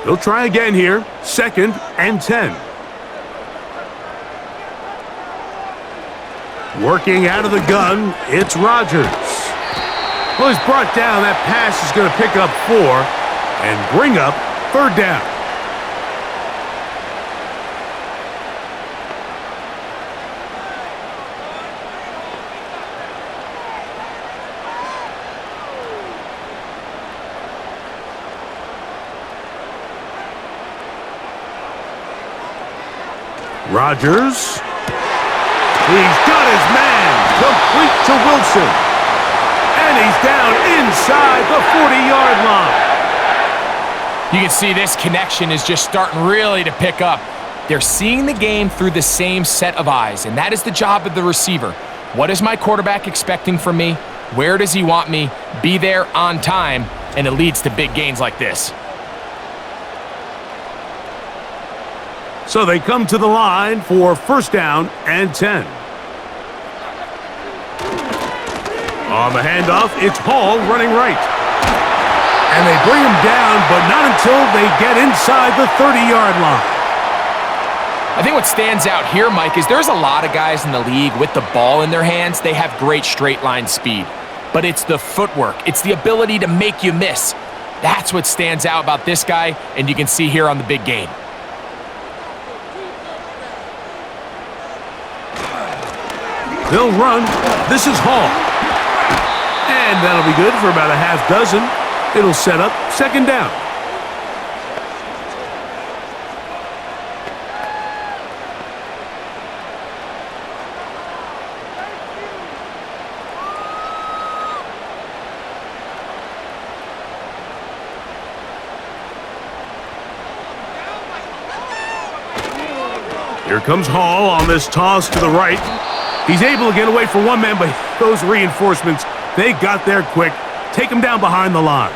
They'll try again here, 2nd and 10. Working out of the gun, it's Rodgers. Well, he's brought down. That pass is going to pick up 4 and bring up third down. Rodgers. He's got his man. Complete to Wilson. And he's down inside the 40-yard line. You can see this connection is just starting really to pick up. They're seeing the game through the same set of eyes, and that is the job of the receiver. What is my quarterback expecting from me? Where does he want me? Be there on time, and it leads to big gains like this. So they come to the line for first down and 10. On the handoff, it's Hall running right. And they bring him down, but not until they get inside the 30-yard line. I think what stands out here, Mike, is there's a lot of guys in the league with the ball in their hands. They have great straight line speed. But it's the footwork. It's the ability to make you miss. That's what stands out about this guy, and you can see here on the big game. They'll run. This is Hall. And that'll be good for about a half dozen. It'll set up second down. Here comes Hall on this toss to the right. He's able to get away from one man, but those reinforcements, they got there quick. Take him down behind the line.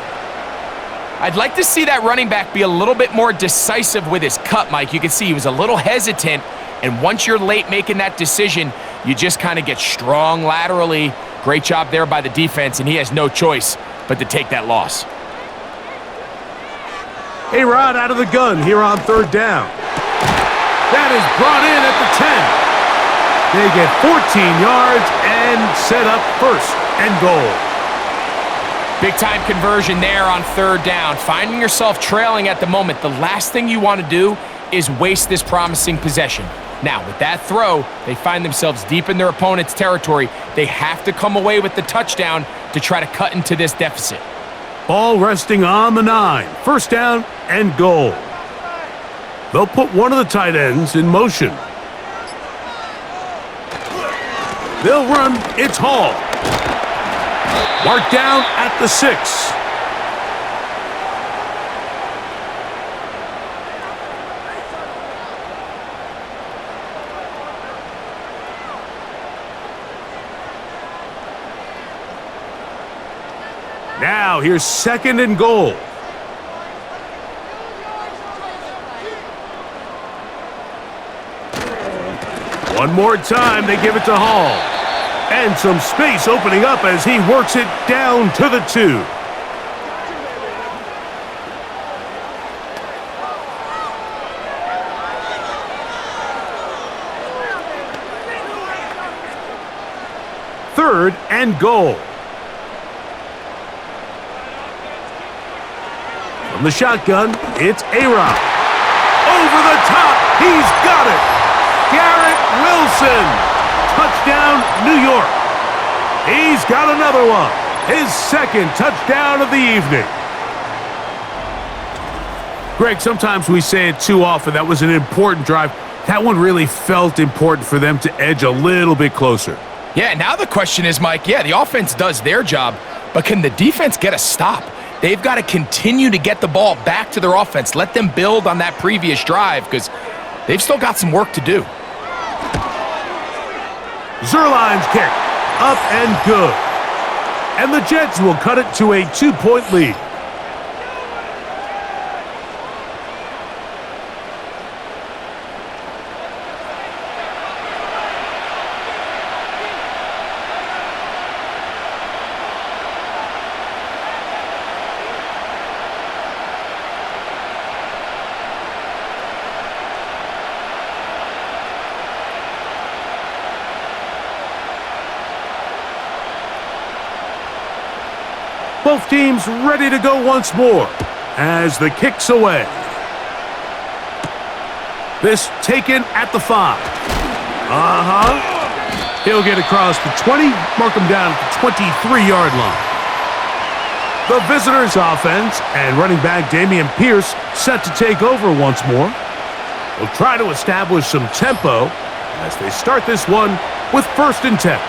I'd like to see that running back be a little bit more decisive with his cut, Mike. You can see he was a little hesitant, and once you're late making that decision, you just kind of get strong laterally. Great job there by the defense, and he has no choice but to take that loss. A-Rod out of the gun here on third down. That is brought in at the 10. They get 14 yards and set up first and goal. Big-time conversion there on third down. Finding yourself trailing at the moment, the last thing you want to do is waste this promising possession. Now, with that throw, they find themselves deep in their opponent's territory. They have to come away with the touchdown to try to cut into this deficit. Ball resting on the 9. First down and goal. They'll put one of the tight ends in motion. They'll run. It's Hall. Marked down at the 6. Now here's second and goal. One more time, they give it to Hall. And some space opening up as he works it down to the 2. Third and goal. From the shotgun, it's A-Rod. Over the top, he's got it. Garrett Wilson. Touchdown, New York. He's got another one. his second touchdown of the evening. Greg, sometimes we say it too often. That was an important drive. That one really felt important for them to edge a little bit closer. Yeah, now the question is, Mike, the offense does their job, but can the defense get a stop? They've got to continue to get the ball back to their offense. Let them build on that previous drive because they've still got some work to do. Zerline's kick, up and good. And the Jets will cut it to a 2-point lead. Both teams ready to go once more as the kick's away. This taken at the 5. He'll get across the 20, mark him down at the 23-yard line. The visitors' offense and running back Dameon Pierce set to take over once more. They'll try to establish some tempo as they start this one with 1st and 10.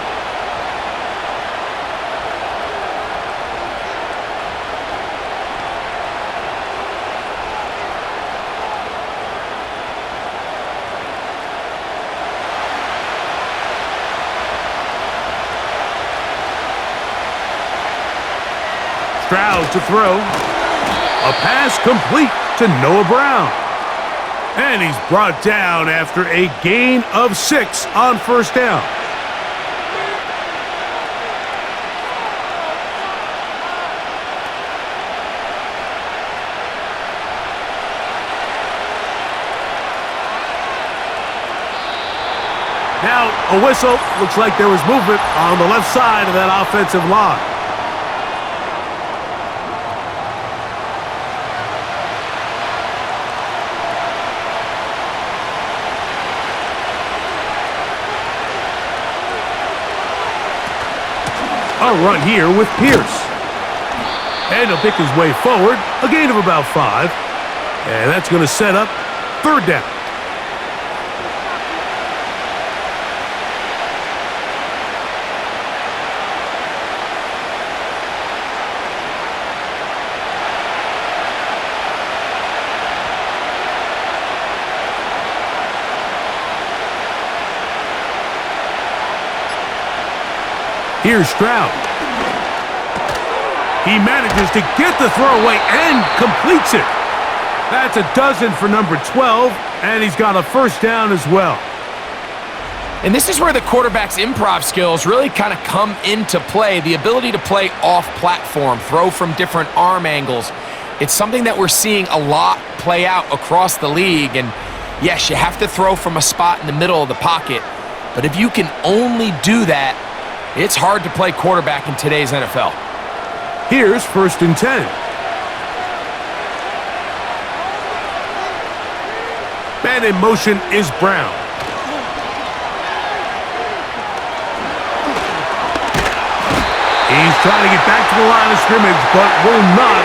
Stroud to throw. A pass complete to Noah Brown. And he's brought down after a gain of 6 on 1st down. Now a whistle. Looks like there was movement on the left side of that offensive line. A run here with Pierce. And he'll pick his way forward. A gain of about 5. And that's going to set up 3rd down. Here's Stroud. He manages to get the throw away and completes it. That's a dozen for number 12, and he's got a 1st down as well. And this is where the quarterback's improv skills really kind of come into play. The ability to play off-platform, throw from different arm angles. It's something that we're seeing a lot play out across the league. And yes, you have to throw from a spot in the middle of the pocket. But if you can only do that, it's hard to play quarterback in today's NFL. Here's 1st and 10. Man in motion is Brown. He's trying to get back to the line of scrimmage, but will not,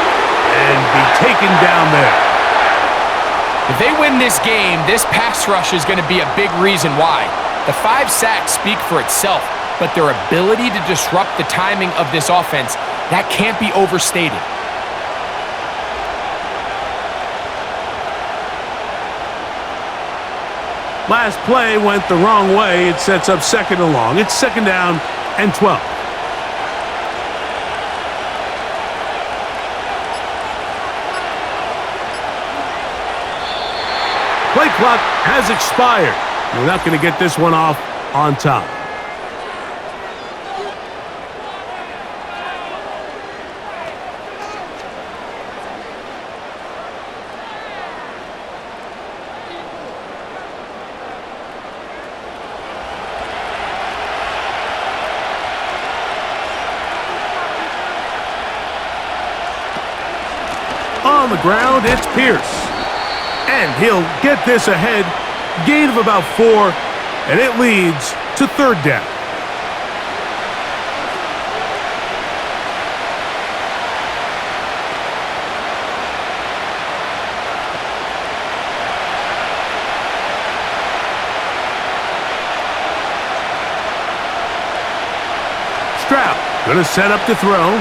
and be taken down there. If they win this game, this pass rush is going to be a big reason why. The 5 sacks speak for itself, but their ability to disrupt the timing of this offense, that can't be overstated. Last play went the wrong way. It sets up 2nd and long. It's 2nd down and 12. Play clock has expired. We're not going to get this one off on time. On the ground, it's Pierce. And he'll get this ahead. Gain of about 4, and it leads to 3rd down. Going to set up to throw.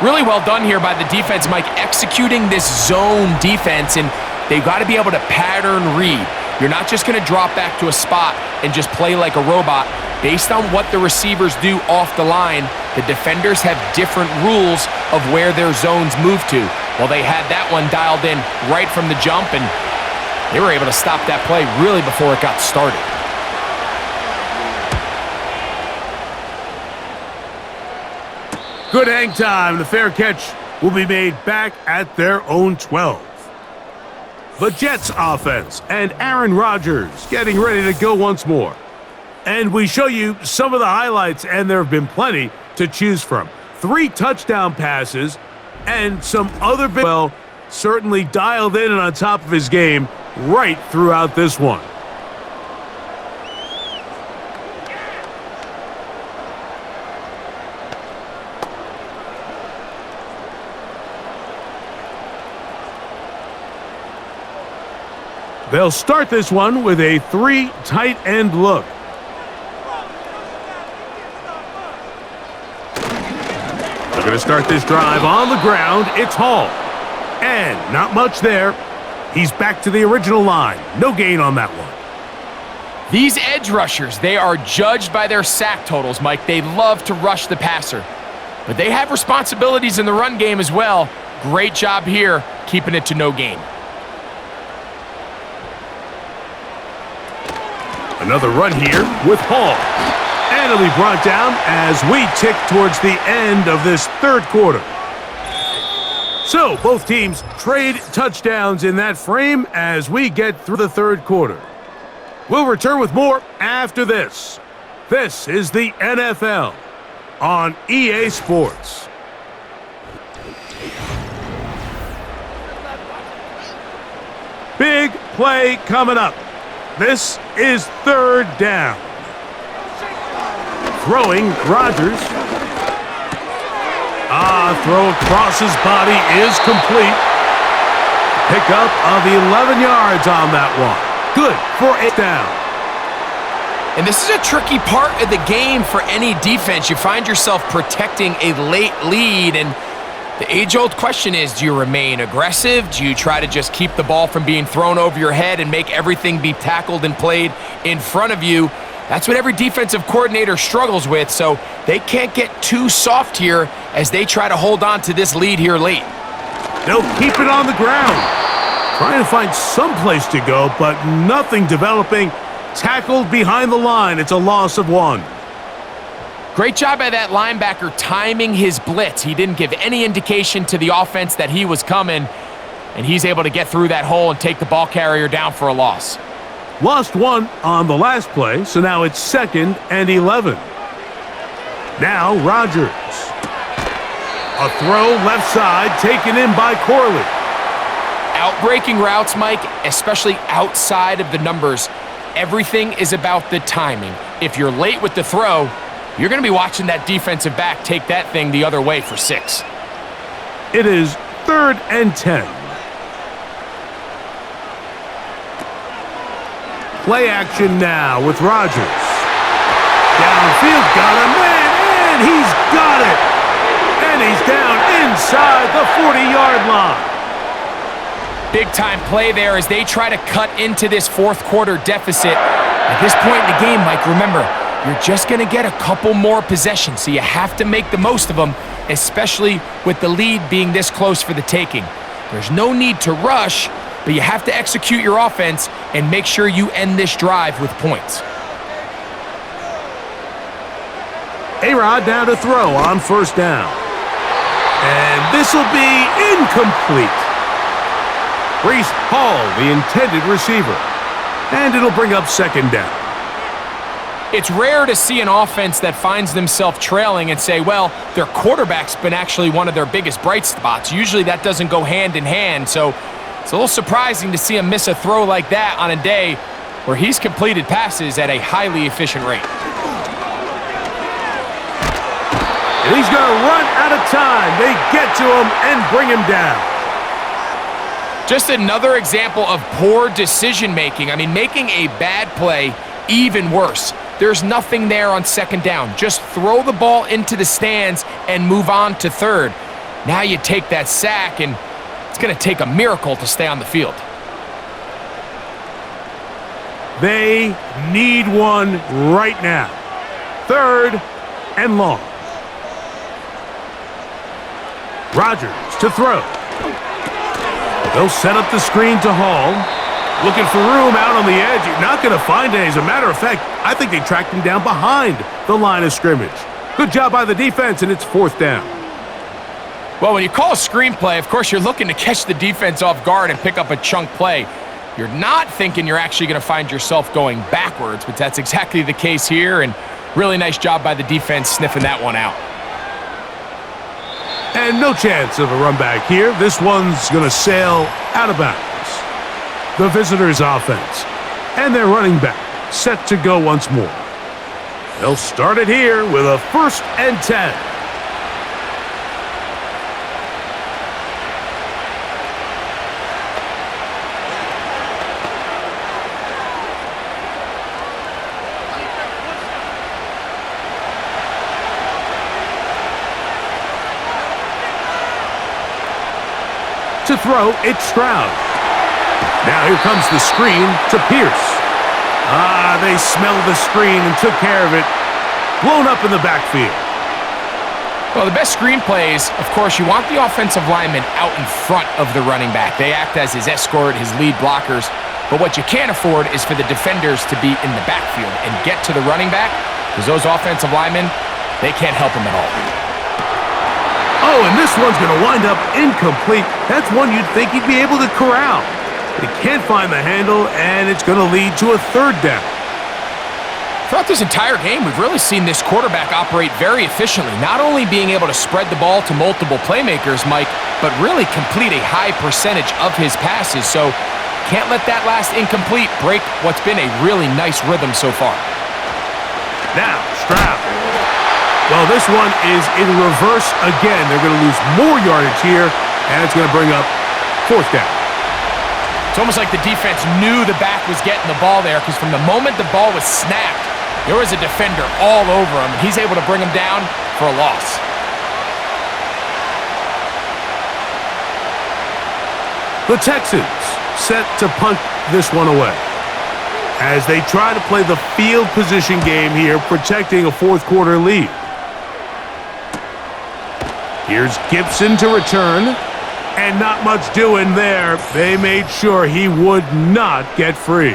Really well done here by the defense, Mike, executing this zone defense, and they've got to be able to pattern read. You're not just going to drop back to a spot and just play like a robot. Based on what the receivers do off the line, the defenders have different rules of where their zones move to. Well, they had that one dialed in right from the jump, and they were able to stop that play really before it got started. Good hang time. The fair catch will be made back at their own 12. The Jets offense and Aaron Rodgers getting ready to go once more. And we show you some of the highlights, and there have been plenty to choose from. 3 touchdown passes and some other big, well, certainly dialed in and on top of his game right throughout this one. They'll start this one with a 3 tight end look. They're going to start this drive on the ground. It's Hall. And not much there. He's back to the original line. No gain on that one. These edge rushers, they are judged by their sack totals, Mike. They love to rush the passer. But they have responsibilities in the run game as well. Great job here, keeping it to no gain. Another run here with Hall. And it'll be brought down as we tick towards the end of this third quarter. So both teams trade touchdowns in that frame as we get through the third quarter. We'll return with more after this. This is the NFL on EA Sports. Big play coming up. This is third down. Throwing, Rodgers. Throw across his body is complete. Pickup of 11 yards on that one. Good for a down. And this is a tricky part of the game for any defense. You find yourself protecting a late lead, and the age-old question is, do you remain aggressive? Do you try to just keep the ball from being thrown over your head and make everything be tackled and played in front of you? That's what every defensive coordinator struggles with, so they can't get too soft here as they try to hold on to this lead here late. They'll keep it on the ground. Trying to find some place to go, but nothing developing. Tackled behind the line. It's a loss of 1. Great job by that linebacker timing his blitz. He didn't give any indication to the offense that he was coming, and he's able to get through that hole and take the ball carrier down for a loss. Lost 1 on the last play, so now it's 2nd and 11. Now Rodgers. A throw left side taken in by Corley. Outbreaking routes, Mike, especially outside of the numbers, everything is about the timing. If you're late with the throw, you're going to be watching that defensive back take that thing the other way for 6. It is 3rd and 10. Play action now with Rodgers. Downfield, got a man, and he's got it. And he's down inside the 40-yard line. Big-time play there as they try to cut into this fourth quarter deficit. At this point in the game, Mike, remember, you're just going to get a couple more possessions, so you have to make the most of them, especially with the lead being this close for the taking. There's no need to rush, but you have to execute your offense and make sure you end this drive with points. A-Rod now to throw on first down. And this will be incomplete. Breece Hall, the intended receiver. And it'll bring up 2nd down. It's rare to see an offense that finds themselves trailing and say, well, their quarterback's been actually one of their biggest bright spots. Usually that doesn't go hand in hand, so it's a little surprising to see him miss a throw like that on a day where he's completed passes at a highly efficient rate. And he's going to run out of time. They get to him and bring him down. Just another example of poor decision-making. I mean, making a bad play even worse. There's nothing there on second down. Just throw the ball into the stands and move on to third. Now you take that sack, and it's going to take a miracle to stay on the field. They need one right now. Third and long. Rodgers to throw. They'll set up the screen to Hall. Looking for room out on the edge. You're not going to find it. As a matter of fact, I think they tracked him down behind the line of scrimmage. Good job by the defense, and it's fourth down. Well, when you call a screenplay, of course, you're looking to catch the defense off guard and pick up a chunk play. You're not thinking you're actually going to find yourself going backwards, but that's exactly the case here, and really nice job by the defense sniffing that one out. And no chance of a run back here. This one's going to sail out of bounds. The visitors' offense and their running back set to go once more. They'll start it here with a 1st and 10. To throw, it's Stroud. Now here comes the screen to Pierce. They smelled the screen and took care of it. Blown up in the backfield. Well, the best screen plays, of course, you want the offensive lineman out in front of the running back. They act as his escort, his lead blockers. But what you can't afford is for the defenders to be in the backfield and get to the running back, because those offensive linemen, they can't help him at all. Oh, and this one's going to wind up incomplete. That's one you'd think he'd be able to corral. He can't find the handle, and it's going to lead to a 3rd down. Throughout this entire game, we've really seen this quarterback operate very efficiently, not only being able to spread the ball to multiple playmakers, Mike, but really complete a high percentage of his passes. So can't let that last incomplete break what's been a really nice rhythm so far. Now, Stroud. Well, this one is in reverse again. They're going to lose more yardage here, and it's going to bring up 4th down. It's almost like the defense knew the back was getting the ball there, because from the moment the ball was snapped, there was a defender all over him, and he's able to bring him down for a loss. The Texans set to punt this one away as they try to play the field position game here, protecting a 4th quarter lead. Here's Gibson to return, and not much doing there. They made sure he would not get free.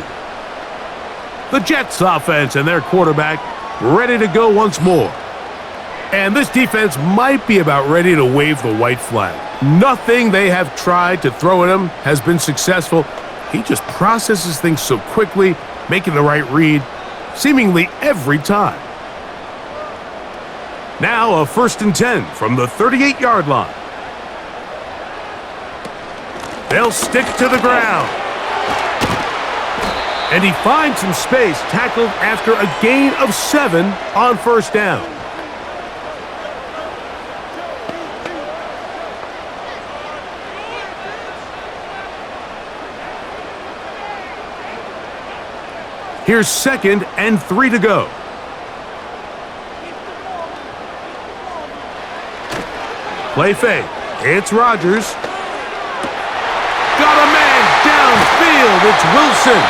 The Jets offense and their quarterback ready to go once more. And this defense might be about ready to wave the white flag. Nothing they have tried to throw at him has been successful. He just processes things so quickly, making the right read seemingly every time. Now a 1st and 10 from the 38-yard line. They'll stick to the ground. And he finds some space, tackled after a gain of 7 on 1st down. Here's 2nd and 3 to go. Play fake. It's Rodgers. Got a man downfield. It's Wilson.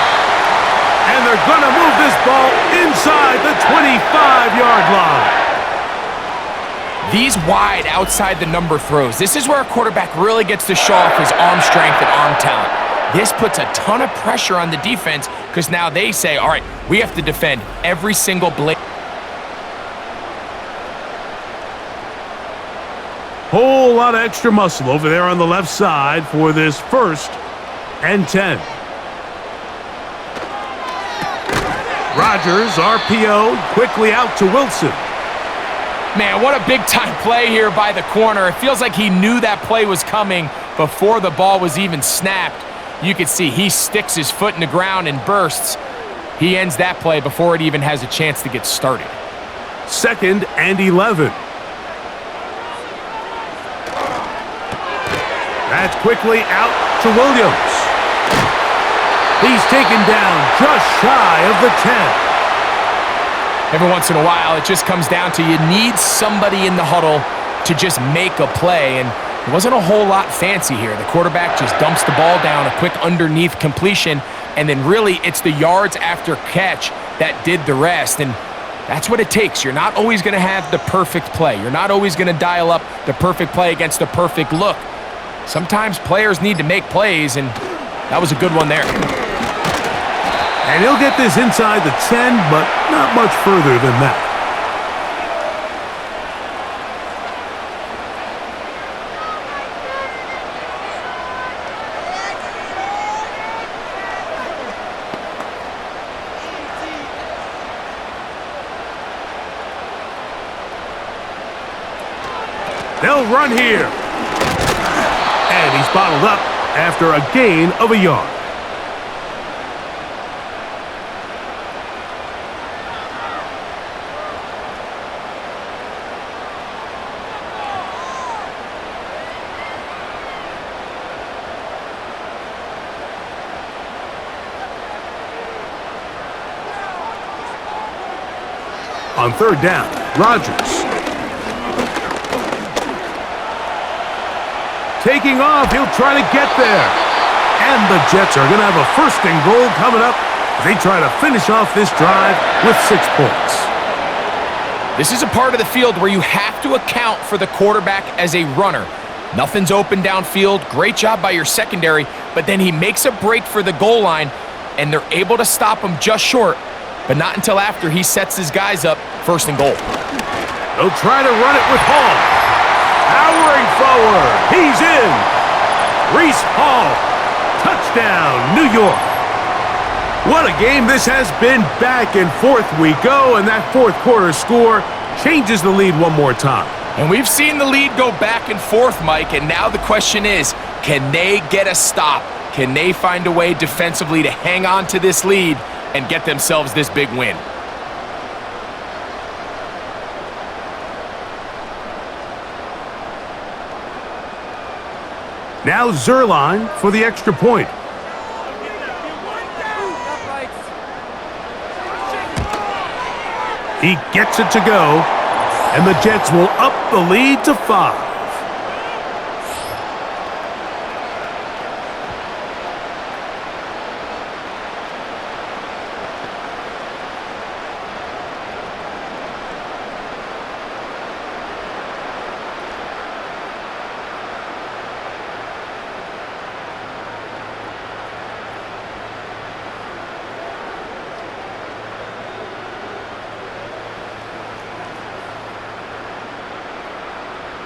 And they're going to move this ball inside the 25-yard line. These wide outside the number throws. This is where a quarterback really gets to show off his arm strength and arm talent. This puts a ton of pressure on the defense because now they say, all right, we have to defend every single blade. Whole lot of extra muscle over there on the left side for this 1st and 10. Rodgers, RPO, quickly out to Wilson. Man, what a big-time play here by the corner. It feels like he knew that play was coming before the ball was even snapped. You can see he sticks his foot in the ground and bursts. He ends that play before it even has a chance to get started. 2nd and 11. That's quickly out to Williams. He's taken down just shy of the 10. Every once in a while, it just comes down to you need somebody in the huddle to just make a play, and it wasn't a whole lot fancy here. The quarterback just dumps the ball down, a quick underneath completion, and then really it's the yards after catch that did the rest, and that's what it takes. You're not always going to have the perfect play. You're not always going to dial up the perfect play against the perfect look. Sometimes players need to make plays, and that was a good one there. And he'll get this inside the 10, but not much further than that. They'll run here. And he's bottled up after a gain of a yard. On third down, Rodgers. Taking off, he'll try to get there. And the Jets are going to have a 1st and goal coming up as they try to finish off this drive with 6 points. This is a part of the field where you have to account for the quarterback as a runner. Nothing's open downfield. Great job by your secondary, but then he makes a break for the goal line, and they're able to stop him just short, but not until after he sets his guys up 1st and goal. They'll try to run it with Hall. Powering forward, he's in. Reese Hall, touchdown, New York. What a game this has been. Back and forth we go, and that 4th quarter score changes the lead one more time. And we've seen the lead go back and forth, Mike, and now the question is, can they get a stop? Can they find a way defensively to hang on to this lead and get themselves this big win? Now Zerline for the extra point. He gets it to go, and the Jets will up the lead to 5.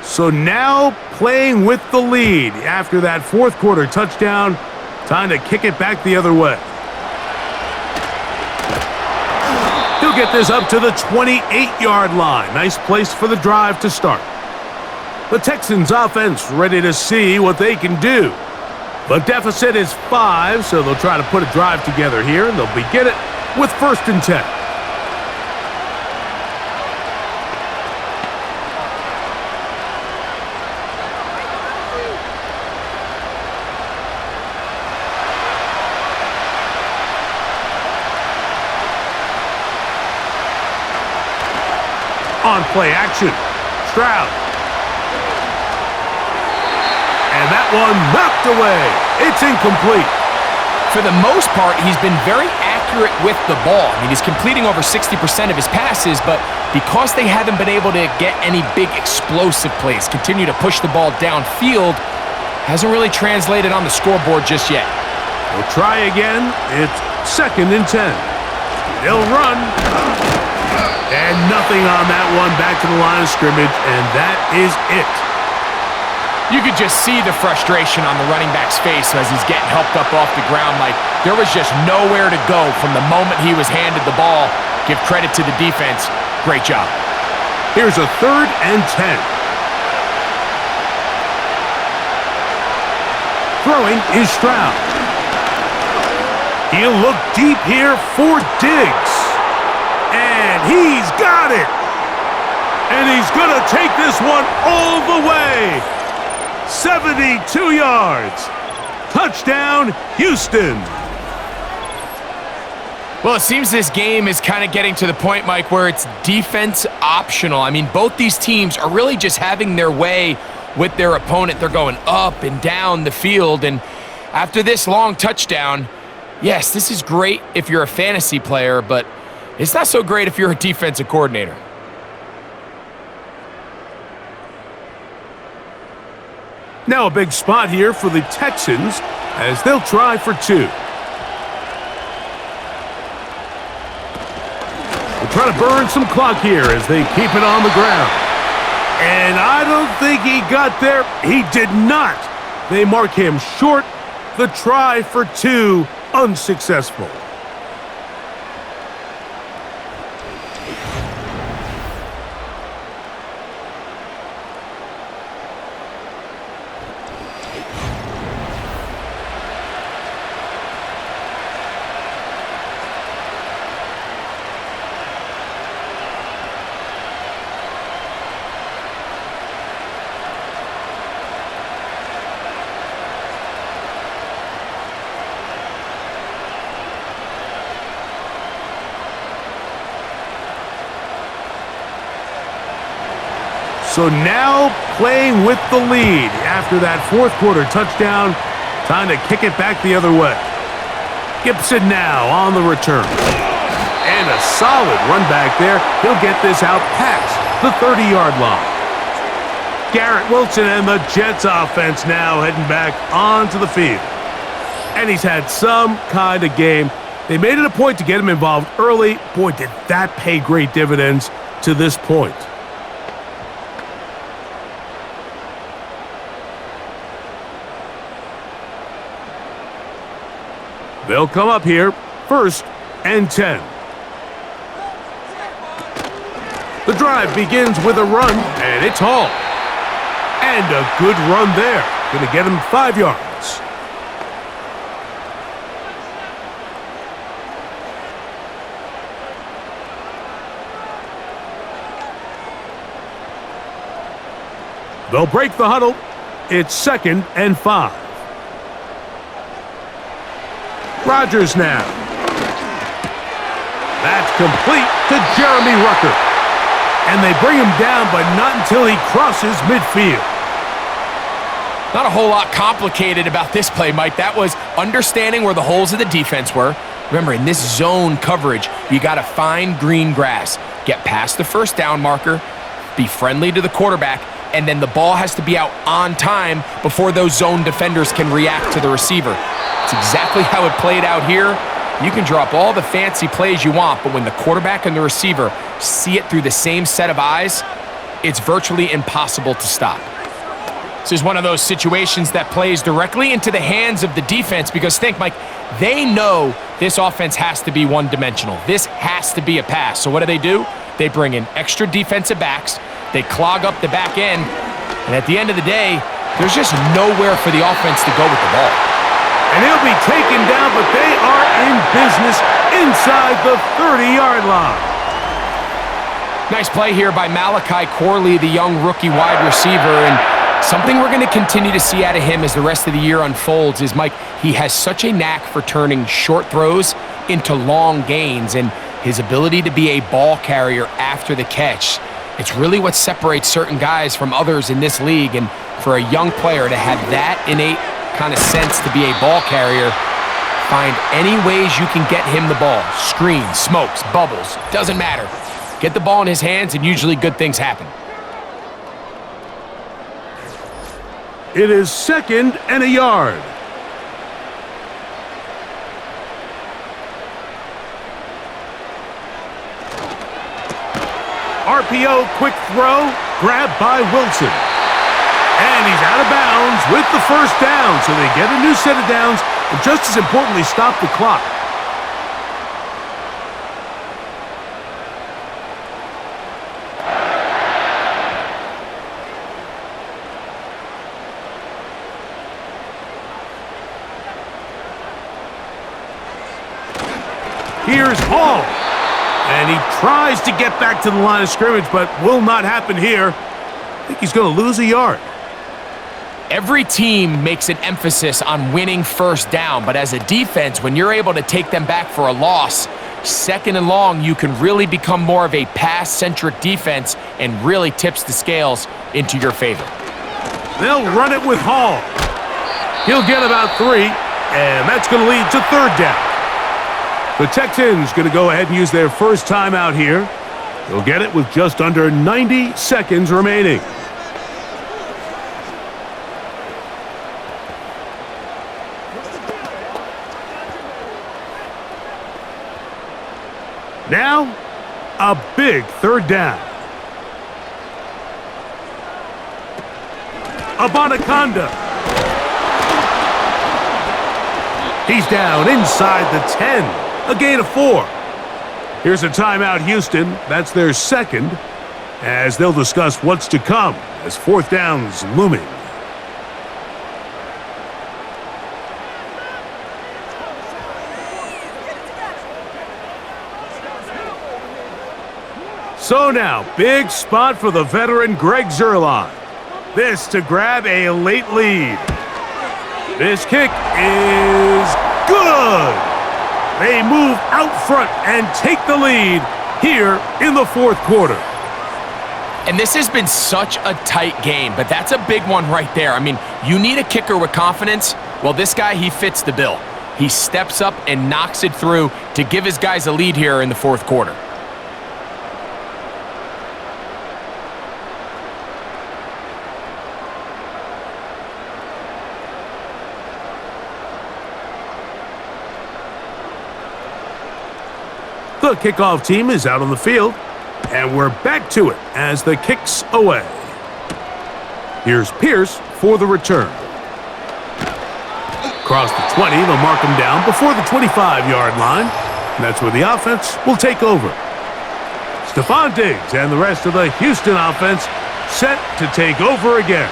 So now playing with the lead after that 4th quarter touchdown. Time to kick it back the other way. He'll get this up to the 28-yard line. Nice place for the drive to start. The Texans offense ready to see what they can do. The deficit is 5, so they'll try to put a drive together here, and they'll begin it with 1st and 10. On play action, Stroud. And that one knocked away. It's incomplete. For the most part, he's been very accurate with the ball. I mean, he's completing over 60% of his passes, but because they haven't been able to get any big explosive plays, continue to push the ball downfield, hasn't really translated on the scoreboard just yet. We'll try again. It's 2nd and 10. They'll run. And nothing on that one, back to the line of scrimmage, and that is it. You could just see the frustration on the running back's face as he's getting helped up off the ground. Like, there was just nowhere to go from the moment he was handed the ball. Give credit to the defense. Great job. Here's a 3rd and 10. Throwing is Stroud. He'll look deep here for Diggs. And he's got it. And he's going to take this one all the way. 72 yards. Touchdown, Houston. Well, it seems this game is kind of getting to the point, Mike, where it's defense optional. I mean, both these teams are really just having their way with their opponent. They're going up and down the field, and after this long touchdown, yes, this is great if you're a fantasy player, but it's not so great if you're a defensive coordinator. Now a big spot here for the Texans as they'll try for 2. They'll try to burn some clock here as they keep it on the ground. And I don't think he got there. He did not. They mark him short. The try for 2 unsuccessful. So now playing with the lead after that fourth quarter touchdown. Time to kick it back the other way. Gibson now on the return. And a solid run back there. He'll get this out past the 30-yard line. Garrett Wilson and the Jets offense now heading back onto the field. And he's had some kind of game. They made it a point to get him involved early. Boy, did that pay great dividends to this point. They'll come up here, 1st and 10. The drive begins with a run, and it's Hall. And a good run there. Going to get him 5 yards. They'll break the huddle. It's 2nd and 5. Rodgers now. That's complete to Jeremy Rucker. And they bring him down, but not until he crosses midfield. Not a whole lot complicated about this play, Mike. That was understanding where the holes of the defense were. Remember, in this zone coverage, you got to find green grass. Get past the first down marker, be friendly to the quarterback, and then the ball has to be out on time before those zone defenders can react to the receiver. It's exactly how it played out here. You can drop all the fancy plays you want, but when the quarterback and the receiver see it through the same set of eyes, it's virtually impossible to stop. This is one of those situations that plays directly into the hands of the defense because think, Mike, they know this offense has to be one-dimensional. This has to be a pass. So what do? They bring in extra defensive backs. They clog up the back end. And at the end of the day, there's just nowhere for the offense to go with the ball. And he'll be taken down, but they are in business inside the 30-yard line. Nice play here by Malachi Corley, the young rookie wide receiver. And something we're going to continue to see out of him as the rest of the year unfolds is, Mike, he has such a knack for turning short throws into long gains. And his ability to be a ball carrier after the catch, it's really what separates certain guys from others in this league. And for a young player to have that innate kind of sense to be a ball carrier, find any ways you can get him the ball. Screens, smokes, bubbles, doesn't matter. Get the ball in his hands and usually good things happen. It is 2nd and a yard. RPO, quick throw, grabbed by Wilson. And he's out of bounds with the first down, so they get a new set of downs, and just as importantly, stop the clock. Here's Hall. And he tries to get back to the line of scrimmage, but will not happen here. I think he's going to lose a yard. Every team makes an emphasis on winning first down, but as a defense, when you're able to take them back for a loss, second and long, you can really become more of a pass-centric defense and really tips the scales into your favor. They'll run it with Hall. He'll get about 3, and that's going to lead to third down. The Texans going to go ahead and use their first timeout here. They'll get it with just under 90 seconds remaining. Now, a big third down. Abanaconda. He's down inside the 10. A gain of 4. Here's a timeout, Houston. That's their second, as they'll discuss what's to come as fourth down's looming. So now, big spot for the veteran Greg Zuerlein. This to grab a late lead. This kick is good. They move out front and take the lead here in the fourth quarter. And this has been such a tight game, but that's a big one right there. I mean, you need a kicker with confidence. Well, this guy, he fits the bill. He steps up and knocks it through to give his guys a lead here in the fourth quarter. The kickoff team is out on the field, and we're back to it as the kick's away. Here's Pierce for the return. Across the 20, they'll mark him down before the 25-yard line. And that's where the offense will take over. Stephon Diggs and the rest of the Houston offense set to take over again.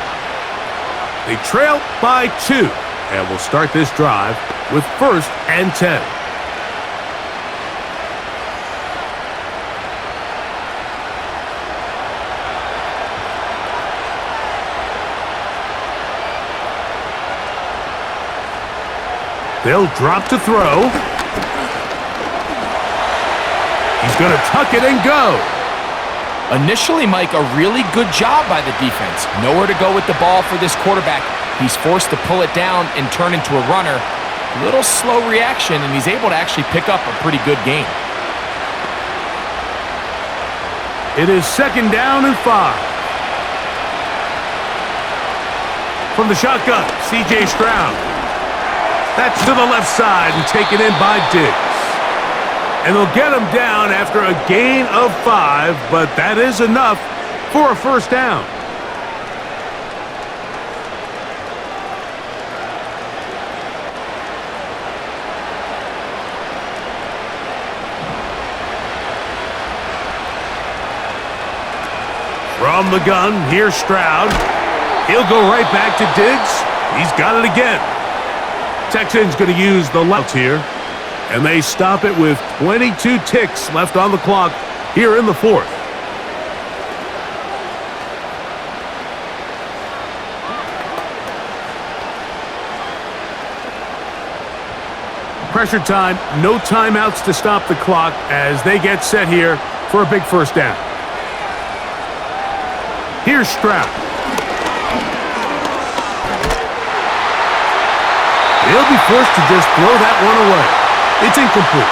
They trail by 2, and will start this drive with 1st and 10. They'll drop to throw. He's going to tuck it and go. Initially, Mike, a really good job by the defense. Nowhere to go with the ball for this quarterback. He's forced to pull it down and turn into a runner. A little slow reaction, and he's able to actually pick up a pretty good gain. It is 2nd down and 5. From the shotgun, C.J. Stroud. That's to the left side and taken in by Diggs. And they'll get him down after a gain of 5, but that is enough for a first down. From the gun, here's Stroud. He'll go right back to Diggs. He's got it again. Texans going to use the left here, and they stop it with 22 ticks left on the clock here in the fourth. Pressure time, no timeouts to stop the clock as they get set here for a big first down. Here's Stroud. He'll be forced to just throw that one away. It's incomplete.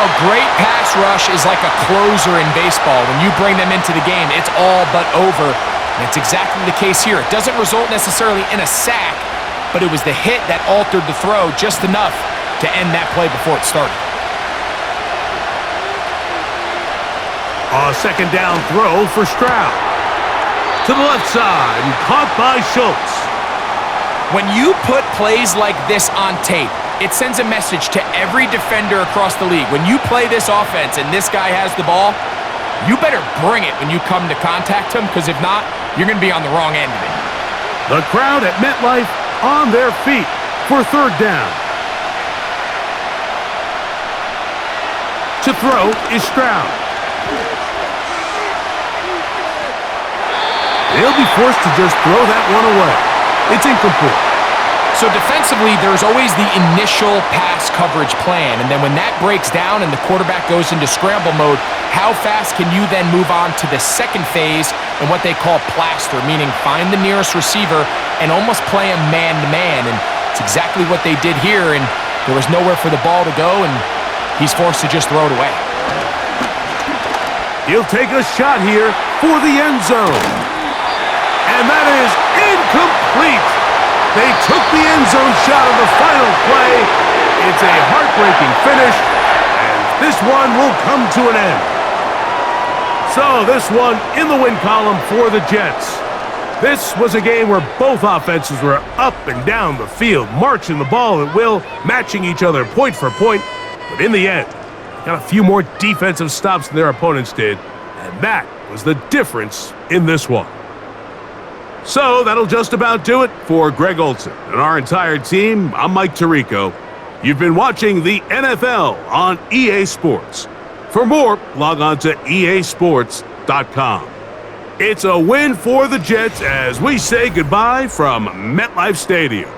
A great pass rush is like a closer in baseball. When you bring them into the game, it's all but over. And it's exactly the case here. It doesn't result necessarily in a sack, but it was the hit that altered the throw just enough to end that play before it started. A 2nd down throw for Stroud. To the left side, and caught by Schultz. When you put plays like this on tape, it sends a message to every defender across the league. When you play this offense and this guy has the ball, you better bring it when you come to contact him, because if not, you're going to be on the wrong end of it. The crowd at MetLife on their feet for 3rd down. To throw is Stroud. He'll be forced to just throw that one away. It's incomplete. So defensively, there's always the initial pass coverage plan, and then when that breaks down and the quarterback goes into scramble mode, how fast can you then move on to the second phase and what they call plaster, meaning find the nearest receiver and almost play him man-to-man, and it's exactly what they did here, and there was nowhere for the ball to go, and he's forced to just throw it away. He'll take a shot here for the end zone. And that is incomplete. They took the end zone shot on the final play. It's a heartbreaking finish, and this one will come to an end. So this one in the win column for the Jets. This was a game where both offenses were up and down the field, marching the ball at will, matching each other point for point. But in the end, got a few more defensive stops than their opponents did, and that was the difference in this one. So that'll just about do it for Greg Olson and our entire team. I'm Mike Tirico. You've been watching the NFL on EA Sports. For more, log on to easports.com. It's a win for the Jets as we say goodbye from MetLife Stadium.